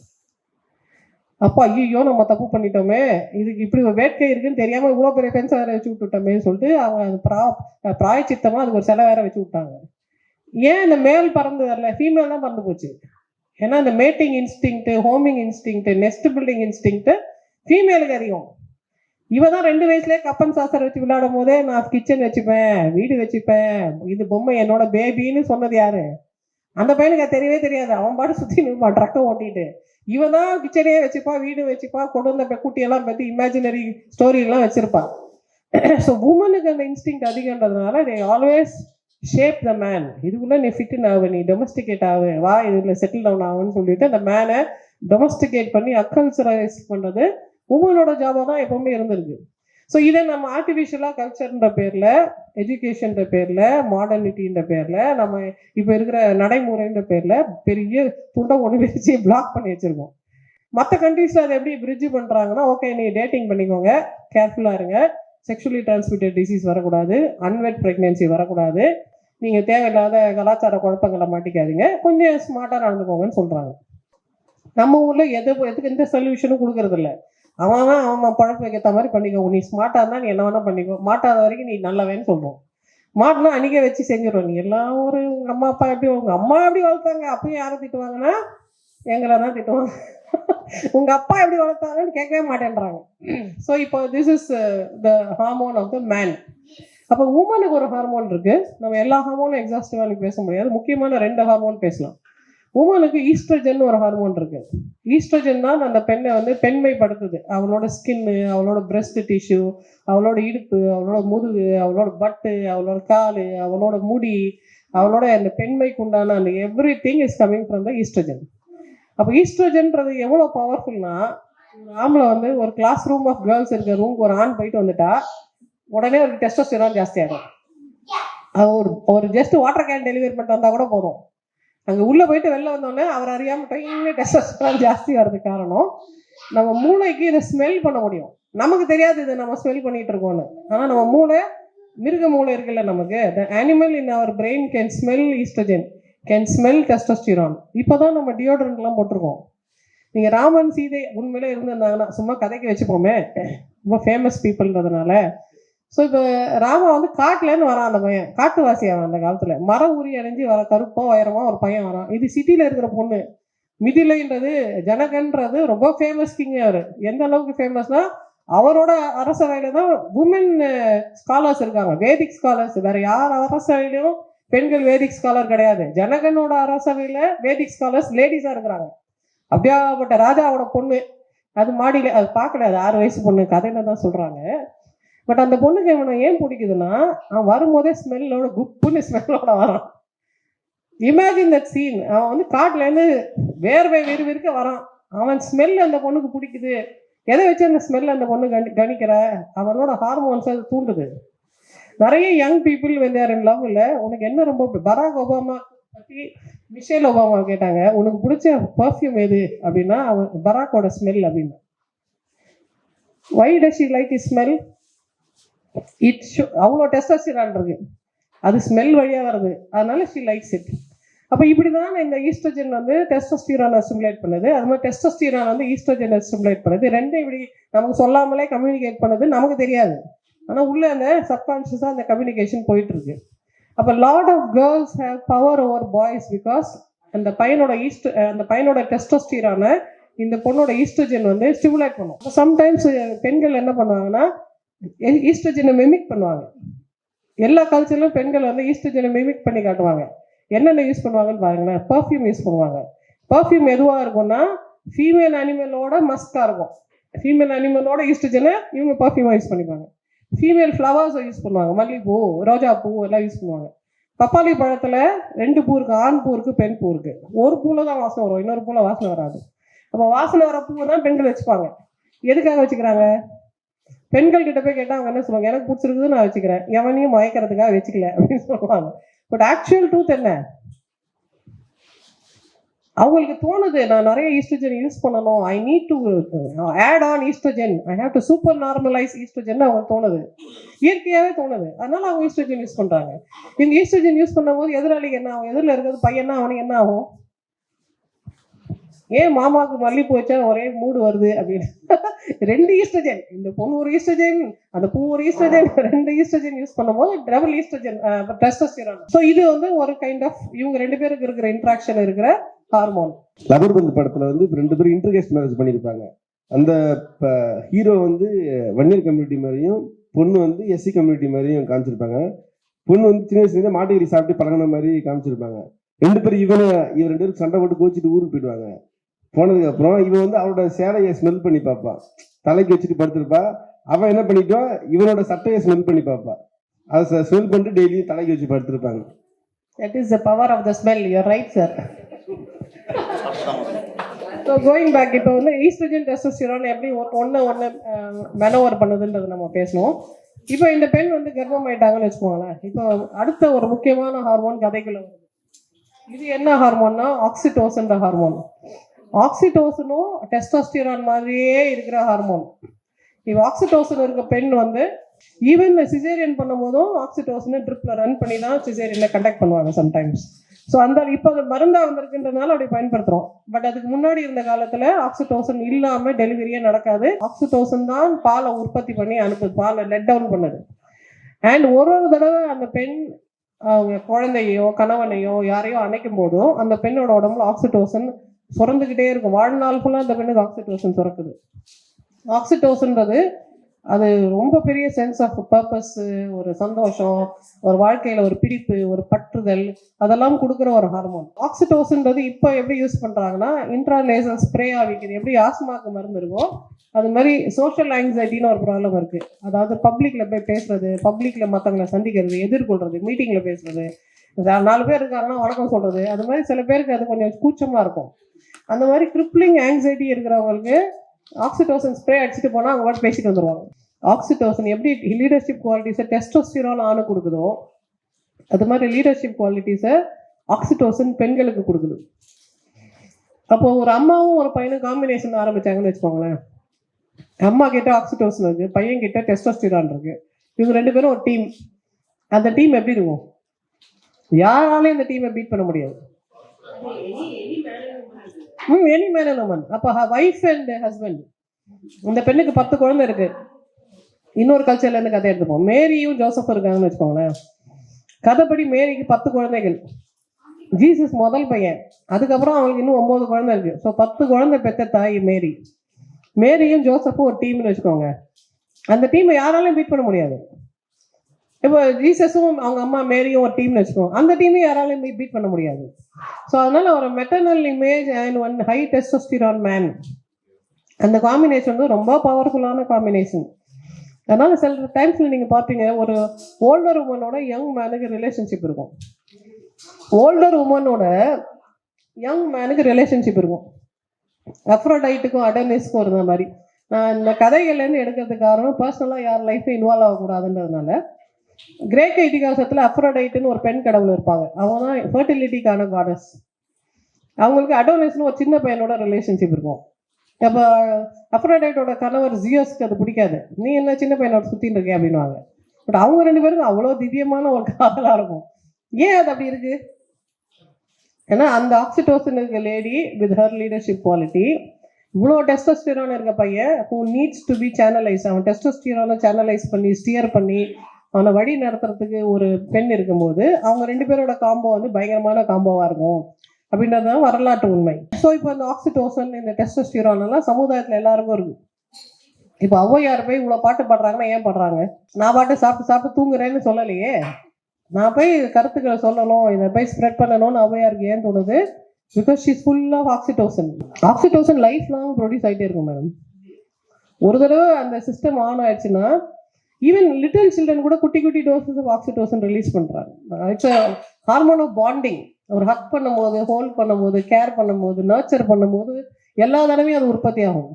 அப்போ ஐயோ நம்ம தப்பு பண்ணிட்டோமே, இதுக்கு இப்படி ஒரு வேட்கை இருக்குன்னு தெரியாமல் இவ்வளோ பெரிய ஃபென்ஸை வேற வச்சு விட்டுட்டோமேன்னு சொல்லிட்டு அவங்க அது பிராயச்சித்தமாக அதுக்கு ஒரு சிலை வேற வச்சு விட்டாங்க. ஏன் இந்த மேல் பறந்து வரல, ஃபீமேல் தான் பறந்து போச்சு. ஏன்னா இந்த mating instinct, homing instinct, nest building instinct ஃபீமேலுக்கு அதிகம். இவ தான் 2 வயசுலேயே கப்பன் சாசர் வச்சு விளையாடும் போதே நான் கிச்சன் வச்சுப்பேன், வீடு வச்சுப்பேன், இது பொம்மை என்னோட பேபின்னு சொன்னது யாரு? அந்த பையனுக்கு அது தெரியவே தெரியாது. அவன் பாட்டு சுற்றி நிற்பான் ட்ரக்கை ஓட்டிட்டு. இவன் தான் கிச்சனையே வச்சுப்பான், வீடு வச்சுப்பான், கொண்டு வந்த குட்டியெல்லாம் பற்றி இமேஜினரி ஸ்டோரியெல்லாம் வச்சுருப்பான். ஸோ உமனுக்கு அந்த இன்ஸ்டிங் அதிகன்றதுனால they always shape the man. இதுக்குள்ளே நீ ஃபிட்டுன்னு ஆகு, நீ டொமஸ்டிகேட் ஆகு, வா இதில் செட்டில் டவுன் ஆகுன்னு சொல்லிட்டு அந்த மேனை டொமஸ்டிகேட் பண்ணி அக்கல்ச்சரைஸ் பண்ணுறது உமனோட ஜாபாக தான் எப்பவுமே இருந்திருக்கு. ஸோ இதை நம்ம ஆர்டிஃபிஷியலாக கல்ச்சர்ன்ற பேரில், எஜுகேஷன்ற பேரில், மாடர்னிட்டின்ற பேரில், நம்ம இப்போ இருக்கிற நடைமுறைன்ற பேரில் பெரிய துண்டை ஒன்று வச்சு பிளாக் பண்ணி வச்சுருக்கோம். மற்ற கண்ட்ரீஸில் அதை எப்படி பிரிட்ஜ் பண்ணுறாங்கன்னா, ஓகே நீ டேட்டிங் பண்ணிக்கோங்க, கேர்ஃபுல்லாக இருங்க, செக்ஷுவலி டிரான்ஸ்மிட்டட் டிசீஸ் வரக்கூடாது, அன்வெட் ப்ரெக்னென்சி வரக்கூடாது, நீங்கள் தேவையில்லாத கலாச்சார குழப்பங்களை மாட்டிக்காதீங்க, கொஞ்சம் ஸ்மார்ட்டாக நடந்துக்கோங்கன்னு சொல்கிறாங்க. நம்ம ஊரில் எதுக்கு எந்த சொல்யூஷனும் கொடுக்கறதில்ல. அவன் பழக்க வைக்கிற மாதிரி பண்ணிக்கோ, நீ ஸ்மார்ட்டாக இருந்தால் நீ என்ன வேணால் பண்ணிக்கோ, மாட்டாத வரைக்கும் நீ நல்லவேன்னு சொல்கிறோம். மாட்டினா அன்றைக்கே வச்சு செஞ்சிடும். நீ எல்லாம் ஒரு உங்கள் அம்மா அப்பா எப்படி, உங்கள் அம்மா எப்படி வளர்த்தாங்க, அப்பயும் யாரை திட்டுவாங்கன்னா எங்களை தான் திட்டுவாங்க. உங்கள் அப்பா எப்படி வளர்த்தாங்கன்னு கேட்கவே மாட்டேன்றாங்க. ஸோ இப்போ this is the hormone of the man. அப்போ உமனுக்கு ஒரு ஹார்மோன் இருக்குது. நம்ம எல்லா ஹார்மோனும் எக்ஸாஸ்டிவாக பேச முடியாது, முக்கியமான 2 ஹார்மோன் பேசலாம். உமனுக்கு ஈஸ்ட்ரஜன் ஒரு ஹார்மோன் இருக்கு. ஈஸ்ட்ரஜன் தான் அந்த பெண்ணை வந்து பெண்மைப்படுத்துது. அவளோட ஸ்கின்னு, அவளோட பிரெஸ்ட் டிஷ்யூ, அவளோட இடுப்பு, அவளோட முதுகு, அவளோட பட்டு, அவளோட காலு, அவளோட முடி, அவளோட அந்த பெண்மைக்கு உண்டான அந்த every thing is coming from the oestrogen. அப்போ ஈஸ்ட்ரஜன்றது எவ்வளோ பவர்ஃபுல்னா, ஆம்பளை வந்து ஒரு கிளாஸ் ரூம் ஆஃப் கேர்ள்ஸ் இருக்கிற ரூமுக்கு ஒரு ஆண் போயிட்டு வந்துட்டா உடனே ஒரு டெஸ்டோஸ்டெரான் ஜாஸ்தி ஆகும். ஒரு ஜஸ்ட் வாட்டர் கேன் டெலிவரி பண்ணிட்டு வந்தால் கூட போதும். அங்கே உள்ளே போயிட்டு வெளில வந்தோடனே அவர் அறியாமல் டைமே டெஸ்டோஸ்டெரான் ஜாஸ்தி வர்றதுக்கு காரணம், நம்ம மூளைக்கு இதை ஸ்மெல் பண்ண முடியும். நமக்கு தெரியாது இதை நம்ம ஸ்மெல் பண்ணிட்டு இருக்கோம்னு. ஆனால் நம்ம மூளை, மிருக மூளை இருக்குல்ல நமக்கு, the animal in our brain can smell estrogen, can smell testosterone. இப்போ தான் நம்ம டியோட்ரண்ட்லாம் போட்டிருக்கோம். நீங்கள் ராமன் சீதை உண்மையிலே இருந்திருந்தாங்கன்னா, சும்மா கதைக்கு வச்சுப்போமே, ரொம்ப ஃபேமஸ் பீப்புள்ன்றதுனால. ஸோ இப்போ ராமா வந்து காட்டுலேருந்து வரான். அந்த பையன் காட்டுவாசி அவன். அந்த காலத்தில் மரம் உரி அடைஞ்சு வர கருப்போ உயரமா ஒரு பையன் வரான். இது சிட்டியில் இருக்கிற பொண்ணு. மிதிலைன்றது, ஜனகன்றது ரொம்ப ஃபேமஸ் கிங். அவர் எந்த அளவுக்கு ஃபேமஸ்னா, அவரோட அரசவையில் தான் உமன் ஸ்காலர்ஸ் இருக்காங்க, வேதிக் ஸ்காலர்ஸ். வேற யார் அரசவையிலையும் பெண்கள் வேதிக் ஸ்காலர் கிடையாது. ஜனகனோட அரசவையில் வேதிக் ஸ்காலர்ஸ் லேடிஸாக இருக்கிறாங்க. அப்படியாப்பட்ட ராஜாவோட பொண்ணு. அது மாடியில், அது பார்க்கல, அது 6 வயசு பொண்ணு, கதையில தான் சொல்கிறாங்க. பட் அந்த பொண்ணுக்கு இவனை ஏன் பிடிக்குதுன்னா, அவன் வரும்போதே ஸ்மெல்லோட, குப்புன்னு ஸ்மெல்லோட வரான். Imagine that scene. அவன் வந்து காட்டுலேருந்து வேர்வை விறுவிறுக்க வரான். அவன் ஸ்மெல் அந்த பொண்ணுக்கு பிடிக்குது. எதை வச்சு அந்த ஸ்மெல் அந்த பொண்ணு கணிக்கிற, அவனோட ஹார்மோன்ஸ் அது தூண்டுது. நிறைய யங் பீப்புள் வந்து யார் லவ் இல்லை. உனக்கு என்ன ரொம்ப, பராக் ஒபாமா பற்றி மிஷேல் ஒபாமா கேட்டாங்க, உனக்கு பிடிச்ச பர்ஃப்யூம் எது அப்படின்னா, அவன் பராக்கோட ஸ்மெல் அப்படின்னா. Why does she like his smell? அவ்வளோ டெஸ்டோஸ்டெரான் இருக்கு, அது ஸ்மெல் வழியாக வருது, அதனால ஷி லைக்ஸ் இட். அப்போ இப்படி தான் இந்த ஈஸ்ட்ரஜன் வந்து டெஸ்டோஸ்டெரானை ஸ்டிமுலேட் பண்ணுது. அது மாதிரி டெஸ்டோஸ்டெரான் வந்து ஈஸ்ட்ரஜனை ஸ்டிமுலேட் பண்ணுது. ரெண்டும் இப்படி நமக்கு சொல்லாமலே கம்யூனிகேட் பண்ணுது, நமக்கு தெரியாது. ஆனால் உள்ள அந்த சப்கான்ஷியஸாக அந்த கம்யூனிகேஷன் போயிட்டு இருக்கு. அப்போ lot of girls have power over boys because அந்த பையனோட டெஸ்டோஸ்டெரானை இந்த பொண்ணோட ஈஸ்ட்ரஜன் வந்து ஸ்டிமுலேட் பண்ணும். சம்டைம்ஸ் பெண்கள் என்ன பண்ணுவாங்கன்னா, ஈஸ்ட்ரஜனை மிமிக் பண்ணுவாங்க. எல்லா கல்ச்சர்லையும் பெண்கள் வந்து ஈஸ்ட்ரஜனை மிமிக் பண்ணி காட்டுவாங்க. என்னென்ன யூஸ் பண்ணுவாங்கன்னு பாருங்களேன். பர்ஃப்யூம் யூஸ் பண்ணுவாங்க. பர்ஃப்யூம் எதுவாக இருக்கும்னா, ஃபீமேல் அனிமலோட மஸ்காக இருக்கும். ஃபீமேல் அனிமலோட ஈஸ்ட்ரஜனை இவங்க பர்ஃப்யூமாக யூஸ் பண்ணிப்பாங்க. ஃபீமேல் ஃப்ளவர்ஸை யூஸ் பண்ணுவாங்க. மல்லிகைப்பூ, ரோஜா பூ எல்லாம் யூஸ் பண்ணுவாங்க. பப்பாளி பழத்தில் 2 பூ இருக்குது, ஆண் பூ இருக்குது, பெண் பூ இருக்குது. ஒரு பூவில் தான் வாசனை வரும், இன்னொரு பூவில் வாசனை வராது. அப்போ வாசனை வர பூவை தான் பெண்கள் வச்சுப்பாங்க. எதுக்காக வச்சுக்கிறாங்க? பெண்கள் கிட்ட போய் கேட்டால் அவங்க என்ன சொல்லுவாங்க, எனக்கு பிடிச்சிருக்குது நான் வச்சுக்கிறேன், எவனையும் மயக்கிறதுக்காக வச்சுக்கல அப்படின்னு சொல்லுவாங்க. பட் ஆக்சுவல் ட்ரூத் என்ன? அவங்களுக்கு தோணுது நான் நிறைய ஈஸ்ட்ரோஜன் யூஸ் பண்ணணும், I need to add on estrogen, I have to super normalise estrogen அவங்களுக்கு தோணுது, இயற்கையாகவே தோணுது. அதனால அவங்க ஈஸ்ட்ரோஜன் யூஸ் பண்றாங்க. இவங்க ஈஸ்ட்ரோஜன் யூஸ் பண்ணும்போது எதிராளிக்கு என்ன ஆகும்? எதிரில் இருக்கிறது பையனா அவனுக்கு என்ன ஆகும்? ஏன் மாமாவுக்கு மல்லிப்பூ வச்சா ஒரே மூடு வருது அப்படின்னு. 2 ஈஸ்ட்ரோஜன், இந்த பொண்ணு ஒரு ஈஸ்ட்ரோஜன், அந்த பூ ஒரு ஈஸ்ட்ரோஜன், 2 ஈஸ்ட்ரோஜன் யூஸ் பண்ணும்போது டபுள் ஈஸ்ட்ரோஜன் டெஸ்டோஸ்டெரான். ஸோ இது வந்து ஒரு கைண்ட் ஆஃப் இவங்க 2 பேருக்கு இருக்கிற இன்ட்ராக்ஷன் இருக்கிற ஹார்மோன். லபர்பந்து படத்துல வந்து 2 பேரும் இன்டர்கேஸ்ட் மேரேஜ் பண்ணியிருப்பாங்க. அந்த ஹீரோ வந்து வன்னியர் கம்யூனிட்டி மாதிரியும் பொண்ணு வந்து எஸ்சி கம்யூனிட்டி மாதிரியும் காமிச்சிருப்பாங்க. பொண்ணு வந்து சின்ன வயசுல மாட்டுக்கறி சாப்பிட்டு பழகின மாதிரி காமிச்சிருப்பாங்க. 2 பேரும் இவன் 2 பேரும் சண்டை போட்டு கோச்சிட்டு ஊருக்கு போயிடுவாங்க. போனதுக்கு அப்புறம் இவன் வந்து அவரோட சேலையை ஸ்மெல் பண்ணி பார்ப்பான், தலைக்கு வச்சுட்டு படுத்திருப்பா. அவன் என்ன பண்ணிட்டான், இவனோட சட்டையை ஸ்மெல் பண்ணி பார்ப்பா. அதை ஸ்மெல் பண்ணிட்டு டெய்லியும் தலைக்கு வச்சு படுத்திருப்பாங்க. That is the power of the smell. You are right, sir. So going back, இப்போ வந்து ஈஸ்ட்ரோஜன் டெஸ்டோஸ்டெரான் எப்படி ஒன்று மெனோவர் பண்ணுதுன்றது நம்ம பேசணும். இப்போ இந்த பெண் வந்து கர்ப்பம் ஆயிட்டாங்கன்னு வச்சுக்கோங்களேன். இப்போ அடுத்த ஒரு முக்கியமான ஹார்மோன் கதைக்குள்ள வருது. இது என்ன ஹார்மோன்னா ஆக்சிடோசன்ற ஹார்மோன். ஆக்சிடோசனும் டெஸ்டோஸ்டெரான் மாதிரியே இருக்கிற ஹார்மோன். இப்போ ஆக்சிடோசன் இருக்க பெண் வந்து ஈவன் சிசேரியன் பண்ணும்போதும் ஆக்சிடோசனை ட்ரிப்ல ரன் பண்ணி தான் சிசேரியனை கண்டக்ட் பண்ணுவாங்க சம்டைம்ஸ். ஸோ அந்த இப்போ அது மருந்தா வந்திருக்குன்றதுனால அப்படி பயன்படுத்துறோம். பட் அதுக்கு முன்னாடி இருந்த காலத்துல ஆக்சிடோசன் இல்லாம டெலிவரியே நடக்காது. ஆக்சிடோசன் தான் பாலை உற்பத்தி பண்ணி அனுப்புது, பாலை லெட் டவுன் பண்ணுது. அண்ட் ஒரு தடவை அந்த பெண் அவங்க குழந்தையோ கணவனையோ யாரையோ அணைக்கும் போதும் அந்த பெண்ணோட உடம்புல ஆக்சிடோசன் சுரந்துக்கிட்டே இருக்கும். வாழ்நாள் ஃபுல்லாக அந்த பெண்ணுக்கு ஆக்சிடோசன் சுரக்குது. ஆக்சிடோசன்றது அது ரொம்ப பெரிய சென்ஸ் ஆஃப் பர்பஸ், ஒரு சந்தோஷம், ஒரு வாழ்க்கையில ஒரு பிடிப்பு, ஒரு பற்றுதல், அதெல்லாம் கொடுக்குற ஒரு ஹார்மோன். ஆக்சிடோசன்றது இப்போ எப்படி யூஸ் பண்றாங்கன்னா இன்ட்ராநேசல் ஸ்ப்ரே ஆகிக்குது. எப்படி ஆஸ்மாக்கு மருந்து இருக்கோ அது மாதிரி சோஷியல் ஆங்ஸைட்டின்னு ஒரு ப்ராப்ளம் இருக்கு. அதாவது பப்ளிக்ல போய் பேசுறது, பப்ளிக்ல மற்றவங்களை சந்திக்கிறது, எதிர்கொள்றது, மீட்டிங்ல பேசுறது, 4 பேர் இருக்காங்கன்னா வணக்கம் சொல்றது, அது மாதிரி சில பேருக்கு அது கொஞ்சம் கூச்சமா இருக்கும். அந்த மாதிரி கிரிப்ளிங் ஆங்ஸைட்டி இருக்கிறவங்களுக்கு ஆக்சிடோசன் ஸ்ப்ரே அடிச்சுட்டு போனால் அவங்க மட்டும் பேசிட்டு வந்துடுவாங்க. ஆக்சிடோசன் எப்படி லீடர்ஷிப் குவாலிட்டிஸை டெஸ்டோஸ்டெரான் ஆணு கொடுக்குதோ அது மாதிரி லீடர்ஷிப் குவாலிட்டிஸை ஆக்சிடோசன் பெண்களுக்கு கொடுக்குது. அப்போ ஒரு அம்மாவும் ஒரு பையனும் காம்பினேஷன் ஆரம்பிச்சாங்கன்னு வச்சுக்கோங்களேன். அம்மா கிட்ட ஆக்சிடோசன் இருக்கு, பையன் கிட்ட டெஸ்டோஸ்டெரான் இருக்கு. இவங்க 2 பேரும் ஒரு டீம். அந்த டீம் எப்படி இருக்கும்? யாராலையும் இந்த டீமை பீட் பண்ண முடியாது. Any man and woman. அப்போ வைஃப் அண்ட் ஹஸ்பண்ட், இந்த பெண்ணுக்கு 10 குழந்தை இருக்கு. இன்னொரு கல்ச்சர்ல இருந்து கதை எடுத்துப்போம். மேரியும் ஜோசப் இருக்காங்கன்னு வச்சுக்கோங்களேன். கதைப்படி மேரிக்கு 10 குழந்தைகள். ஜீசஸ் முதல் பையன், அதுக்கப்புறம் அவங்களுக்கு இன்னும் 9 குழந்தை இருக்கு. ஸோ 10 குழந்தை பெற்ற தாய் மேரி. மேரியும் ஜோசப்பும் ஒரு டீம்னு வச்சுக்கோங்க. அந்த டீமை யாராலையும் பீட் பண்ண முடியாது. இப்போ ஜீசஸும் அவங்க அம்மா மேரியும் ஒரு டீம்னு வச்சுக்கோங்க. அந்த டீமையும் யாராலையும் பீட் பண்ண முடியாது. ஸோ அதனால ஒரு maternal image and one high testosterone man, அந்த காம்பினேஷன் வந்து ரொம்ப பவர்ஃபுல்லான காம்பினேஷன். அதனால சில டைம்ஸ்ல நீங்க பார்ப்பீங்க ஒரு ஓல்டர் உமனோட யங் மேனுக்கு ரிலேஷன்ஷிப் இருக்கும். ஓல்டர் உமனோட யங் மேனுக்கு ரிலேஷன்ஷிப் இருக்கும். அஃப்ரோடைட்டுக்கும் அடோனிஸ்க்கும் இருந்த மாதிரி. நான் இந்த கதைகள்லேருந்து எடுக்கிறதுக்கு காரணம் பர்சனலாக யார் லைஃப்பை இன்வால்வ் ஆகக்கூடாதுன்றதுனால. கிரேக்க இதிகாசத்தில் அஃப்ரோடைட்டுன்னு ஒரு பெண் கடவுள் இருப்பாங்க. அவங்க தான் ஃபர்டிலிட்டிக்கான காடஸ். அவங்களுக்கு அடோனிஸ்னு ஒரு சின்ன பையனோட ரிலேஷன்ஷிப் இருக்கும். அப்போ அஃப்ரோடைட்டோட கணவர் ஜியோஸ்க்கு அது பிடிக்காது. நீ என்ன சின்ன பையனோட சுற்றின்னு இருக்கே அப்படின்வாங்க. பட் அவங்க 2 பேருக்கும் அவ்வளோ திவ்யமான ஒரு காதலாக இருக்கும். ஏன் அது அப்படி இருக்கு? ஏன்னா அந்த ஆக்சிடோசன் இருக்க lady with her leadership quality, இவ்வளோ டெஸ்டோஸ்டெரான் இருக்க பையன் who needs to be channelise, அவன் டெஸ்டோஸ்டெரானை சேனலைஸ் பண்ணி ஸ்டியர் பண்ணி அவனை வழி நடத்துறதுக்கு ஒரு பெண் இருக்கும்போது அவங்க 2 பேரோட காம்போ வந்து பயங்கரமான காம்போவா இருக்கும் அப்படின்றது தான் வரலாற்று உண்மை. ஸோ இப்போ இந்த ஆக்சிடோசன் இந்த டெஸ்டோஸ்டெரான் எல்லாம் சமுதாயத்தில் எல்லாருக்கும் இருக்கு. இப்போ ஔவையார் போய் இவ்வளோ பாட்டு பாடுறாங்கன்னா ஏன் பாடுறாங்க? நான் பாட்டு சாப்பிட்டு சாப்பிட்டு தூங்குறேன்னு சொல்லலையே. நான் போய் கருத்துக்களை சொல்லணும், இதை போய் ஸ்ப்ரெட் பண்ணணும்னு ஔவையாருக்கு ஏன் தோணுது? Because she's full of oxytocin. Oxytocin life long produce ஆகிட்டே இருக்கும் மேடம். ஒரு தடவை அந்த சிஸ்டம் ஆன் ஆயிடுச்சுன்னா ஈவன் லிட்டில் சில்ட்ரன் கூட குட்டி குட்டி டோசஸ் ஆஃப் ஆக்சிடோசன் ரிலீஸ் பண்றாங்க. It's hormone of bonding. ஒரு ஹக் பண்ணும்போது, ஹோல்ட் பண்ணும்போது, கேர் பண்ணும்போது, நர்ச்சர் பண்ணும்போது எல்லா தடவையும் அது உற்பத்தி ஆகும்.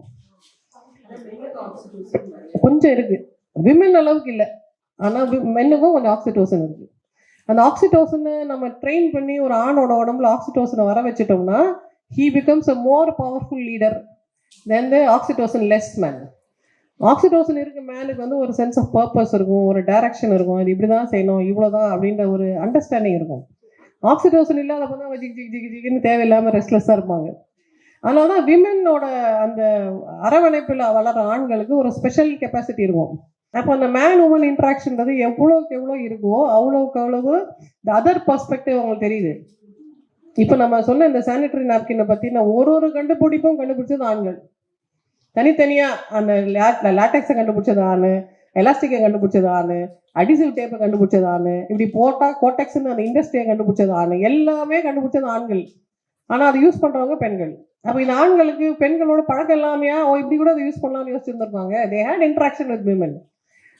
கொஞ்சம் இருக்கு, விமென் அளவுக்கு இல்லை, ஆனால் மென்னுக்கும் கொஞ்சம் ஆக்சிடோசன் இருக்கு. அந்த ஆக்சிடோசனை நம்ம ட்ரெயின் பண்ணி ஒரு ஆணோட உடம்புல ஆக்சிடோசனை வர வச்சுட்டோம்னா he becomes a more powerful leader than the oxytocin less man. Oxytocin இருக்க மேனுக்கு வந்து ஒரு சென்ஸ் ஆஃப் பர்பஸ் இருக்கும், ஒரு டைரக்ஷன் இருக்கும், இது இப்படி தான் செய்யணும், இவ்வளோதான் அப்படின்ற ஒரு அண்டர்ஸ்டாண்டிங் இருக்கும். ஆக்சிடோசன் இல்லாதப்போ தான் ஜிகின்னு தேவையில்லாமல் ரெஸ்ட்லெஸ்ஸாக இருப்பாங்க. அதனால தான் விமென்னோட அந்த அரவணைப்பில் வளர ஆண்களுக்கு ஒரு ஸ்பெஷல் கெப்பாசிட்டி இருக்கும். அப்போ அந்த மேன் உமன் இன்ட்ராக்ஷன்றது எவ்வளோக்கு எவ்வளோ இருக்கோ அவ்வளோக்கு அவ்வளவு இந்த அதர் பர்ஸ்பெக்டிவ் அவங்களுக்கு தெரியுது. இப்போ நம்ம சொன்ன இந்த சானிட்டரி நாப்கினை பற்றின ஒரு கண்டுபிடிப்பும் கண்டுபிடிச்சது ஆண்கள். தனித்தனியாக அந்த லேட்டெக்ஸை கண்டுபிடிச்சது ஆணு, எலாஸ்டிக்கை கண்டுபிடிச்சது ஆணு, அடிசிவ் டேப்பை கண்டுபிடிச்சது ஆணு, இப்படி போட்டால் கோட்டெக்ஸ்ன்னு அந்த இண்டஸ்ட்ரியை கண்டுபிடிச்சது ஆணு, எல்லாமே கண்டுபிடிச்சது ஆண்கள். ஆனால் அதை யூஸ் பண்ணுறவங்க பெண்கள். அப்போ இந்த ஆண்களுக்கு பெண்களோட பழக்கம் எல்லாமையா இப்படி கூட அதை யூஸ் பண்ணலாம்னு யோசிச்சுருந்துருப்பாங்க. They had interaction with women.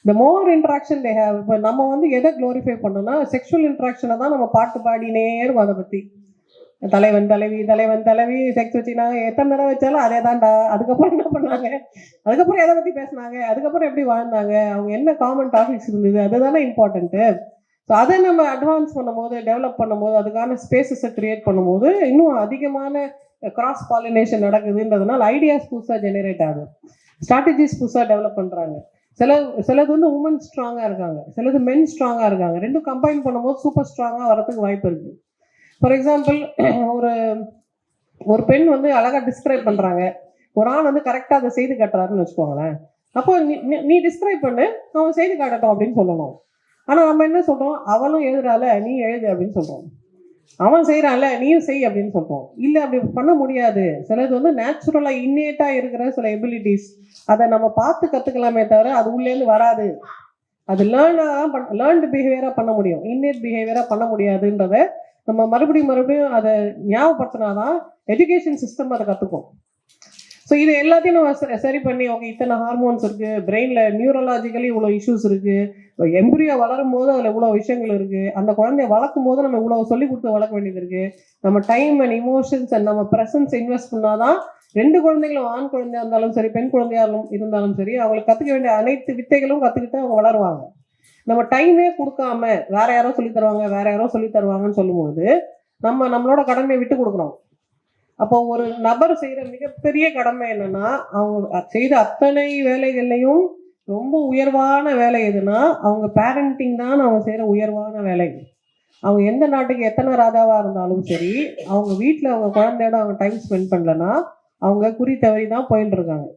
The more interaction they have. இப்போ நம்ம வந்து எதை க்ளோரிஃபை பண்ணோம்னா செக்ஷுவல் இன்ட்ராக்ஷனை தான் நம்ம பாட்டு பாடினே இருக்கும். அதை பற்றி தலைவன் தலைவி செக்ஸ் வச்சுனாங்க, எத்தனை தடவை வச்சாலும் அதே தான்டா. அதுக்கப்புறம் என்ன பண்ணாங்க, அதுக்கப்புறம் எதை பற்றி பேசினாங்க, அதுக்கப்புறம் எப்படி வாழ்ந்தாங்க, அவங்க என்ன காமன் டாபிக்ஸ் இருந்தது, அதுதானே இம்பார்ட்டன்ட்டு. ஸோ அதை நம்ம அட்வான்ஸ் பண்ணும்போது, டெவலப் பண்ணும்போது, அதுக்கான ஸ்பேசஸை க்ரியேட் பண்ணும்போது இன்னும் அதிகமான கிராஸ் பாலினேஷன் நடக்குதுன்றதுனால ஐடியாஸ் புதுசாக ஜெனரேட் ஆகுது, ஸ்ட்ராட்டஜிஸ் புதுசாக டெவலப் பண்ணுறாங்க. சிலது வந்து உமன் ஸ்ட்ராங்காக இருக்காங்க, சிலது மென் ஸ்ட்ராங்காக இருக்காங்க. ரெண்டும் கம்பைன் பண்ணும்போது சூப்பர் ஸ்ட்ராங்காக வரதுக்கு வாய்ப்பு இருக்குது. ஃபார் எக்ஸாம்பிள், ஒரு பெண் வந்து அழகாக டிஸ்கிரைப் பண்ணுறாங்க, ஒரு ஆண் வந்து கரெக்டாக அதை செய்து காட்டுறாருன்னு வச்சுக்கோங்களேன். அப்போ நீ டிஸ்கிரைப் பண்ணு, அவன் செய்து காட்டட்டும் அப்படின்னு சொல்லணும். ஆனால் நம்ம என்ன சொல்கிறோம், அவளும் எழுதுறால நீ எழுது அப்படின்னு சொல்கிறோம், அவன் செய்கிறான்ல நீயும் செய் அப்படின்னு சொல்கிறோம். இல்லை, அப்படி பண்ண முடியாது. சிலது வந்து நேச்சுரலாக இன்னேட்டாக இருக்கிற சில எபிலிட்டிஸ், அதை நம்ம பார்த்து கற்றுக்கலாமே தவிர அது உள்ளேருந்து வராது. அது லேர்ன்டு பிஹேவியராக பண்ண முடியும், இன்னேட் பிஹேவியராக பண்ண முடியாதுன்றதை நம்ம மறுபடியும் அதை ஞாபகப்படுத்தினாதான் எஜுகேஷன் சிஸ்டம் அதை கற்றுக்கும். ஸோ இது எல்லாத்தையும் நம்ம சரி பண்ணி, ஓகே இத்தனை ஹார்மோன்ஸ் இருக்குது, பிரெயினில் நியூரலாஜிக்கலி இவ்வளோ இஷ்யூஸ் இருக்குது, எம்பிரியோ வளரும் போது அதில் இவ்வளோ விஷயங்கள் இருக்குது, அந்த குழந்தைய வளர்க்கும் போது நம்ம இவ்வளோ சொல்லி கொடுத்து வளர்க்க வேண்டியது இருக்குது. நம்ம டைம் அண்ட் இமோஷன்ஸ் அண்ட் நம்ம ப்ரெசன்ஸ் இன்வெஸ்ட் பண்ணாதான் 2 குழந்தைகளும், ஆண் குழந்தையா இருந்தாலும் சரி பெண் குழந்தையா இருந்தாலும் சரி, அவங்களுக்கு கற்றுக்க வேண்டிய அனைத்து வித்தைகளும் கற்றுக்கிட்டு அவங்க வளருவாங்க. நம்ம டைமே கொடுக்காம வேற யாரோ சொல்லி தருவாங்கன்னு சொல்லும்போது நம்மளோட கடமையை விட்டு கொடுக்குறோம். அப்போ ஒரு நபர் செய்யற மிகப்பெரிய கடமை என்னன்னா, அவங்க செய்த அத்தனை வேலைகள்லையும் ரொம்ப உயர்வான வேலை எதுனா அவங்க பேரண்டிங் தான். அவங்க செய்யற உயர்வான வேலை. அவங்க எந்த நாட்டுக்கு எத்தனை ராஜாவா இருந்தாலும் சரி, அவங்க வீட்டில் அவங்க குழந்தையோட அவங்க டைம் ஸ்பெண்ட் பண்ணலன்னா அவங்க குறி தவறி தான் போயிட்டு இருக்காங்க.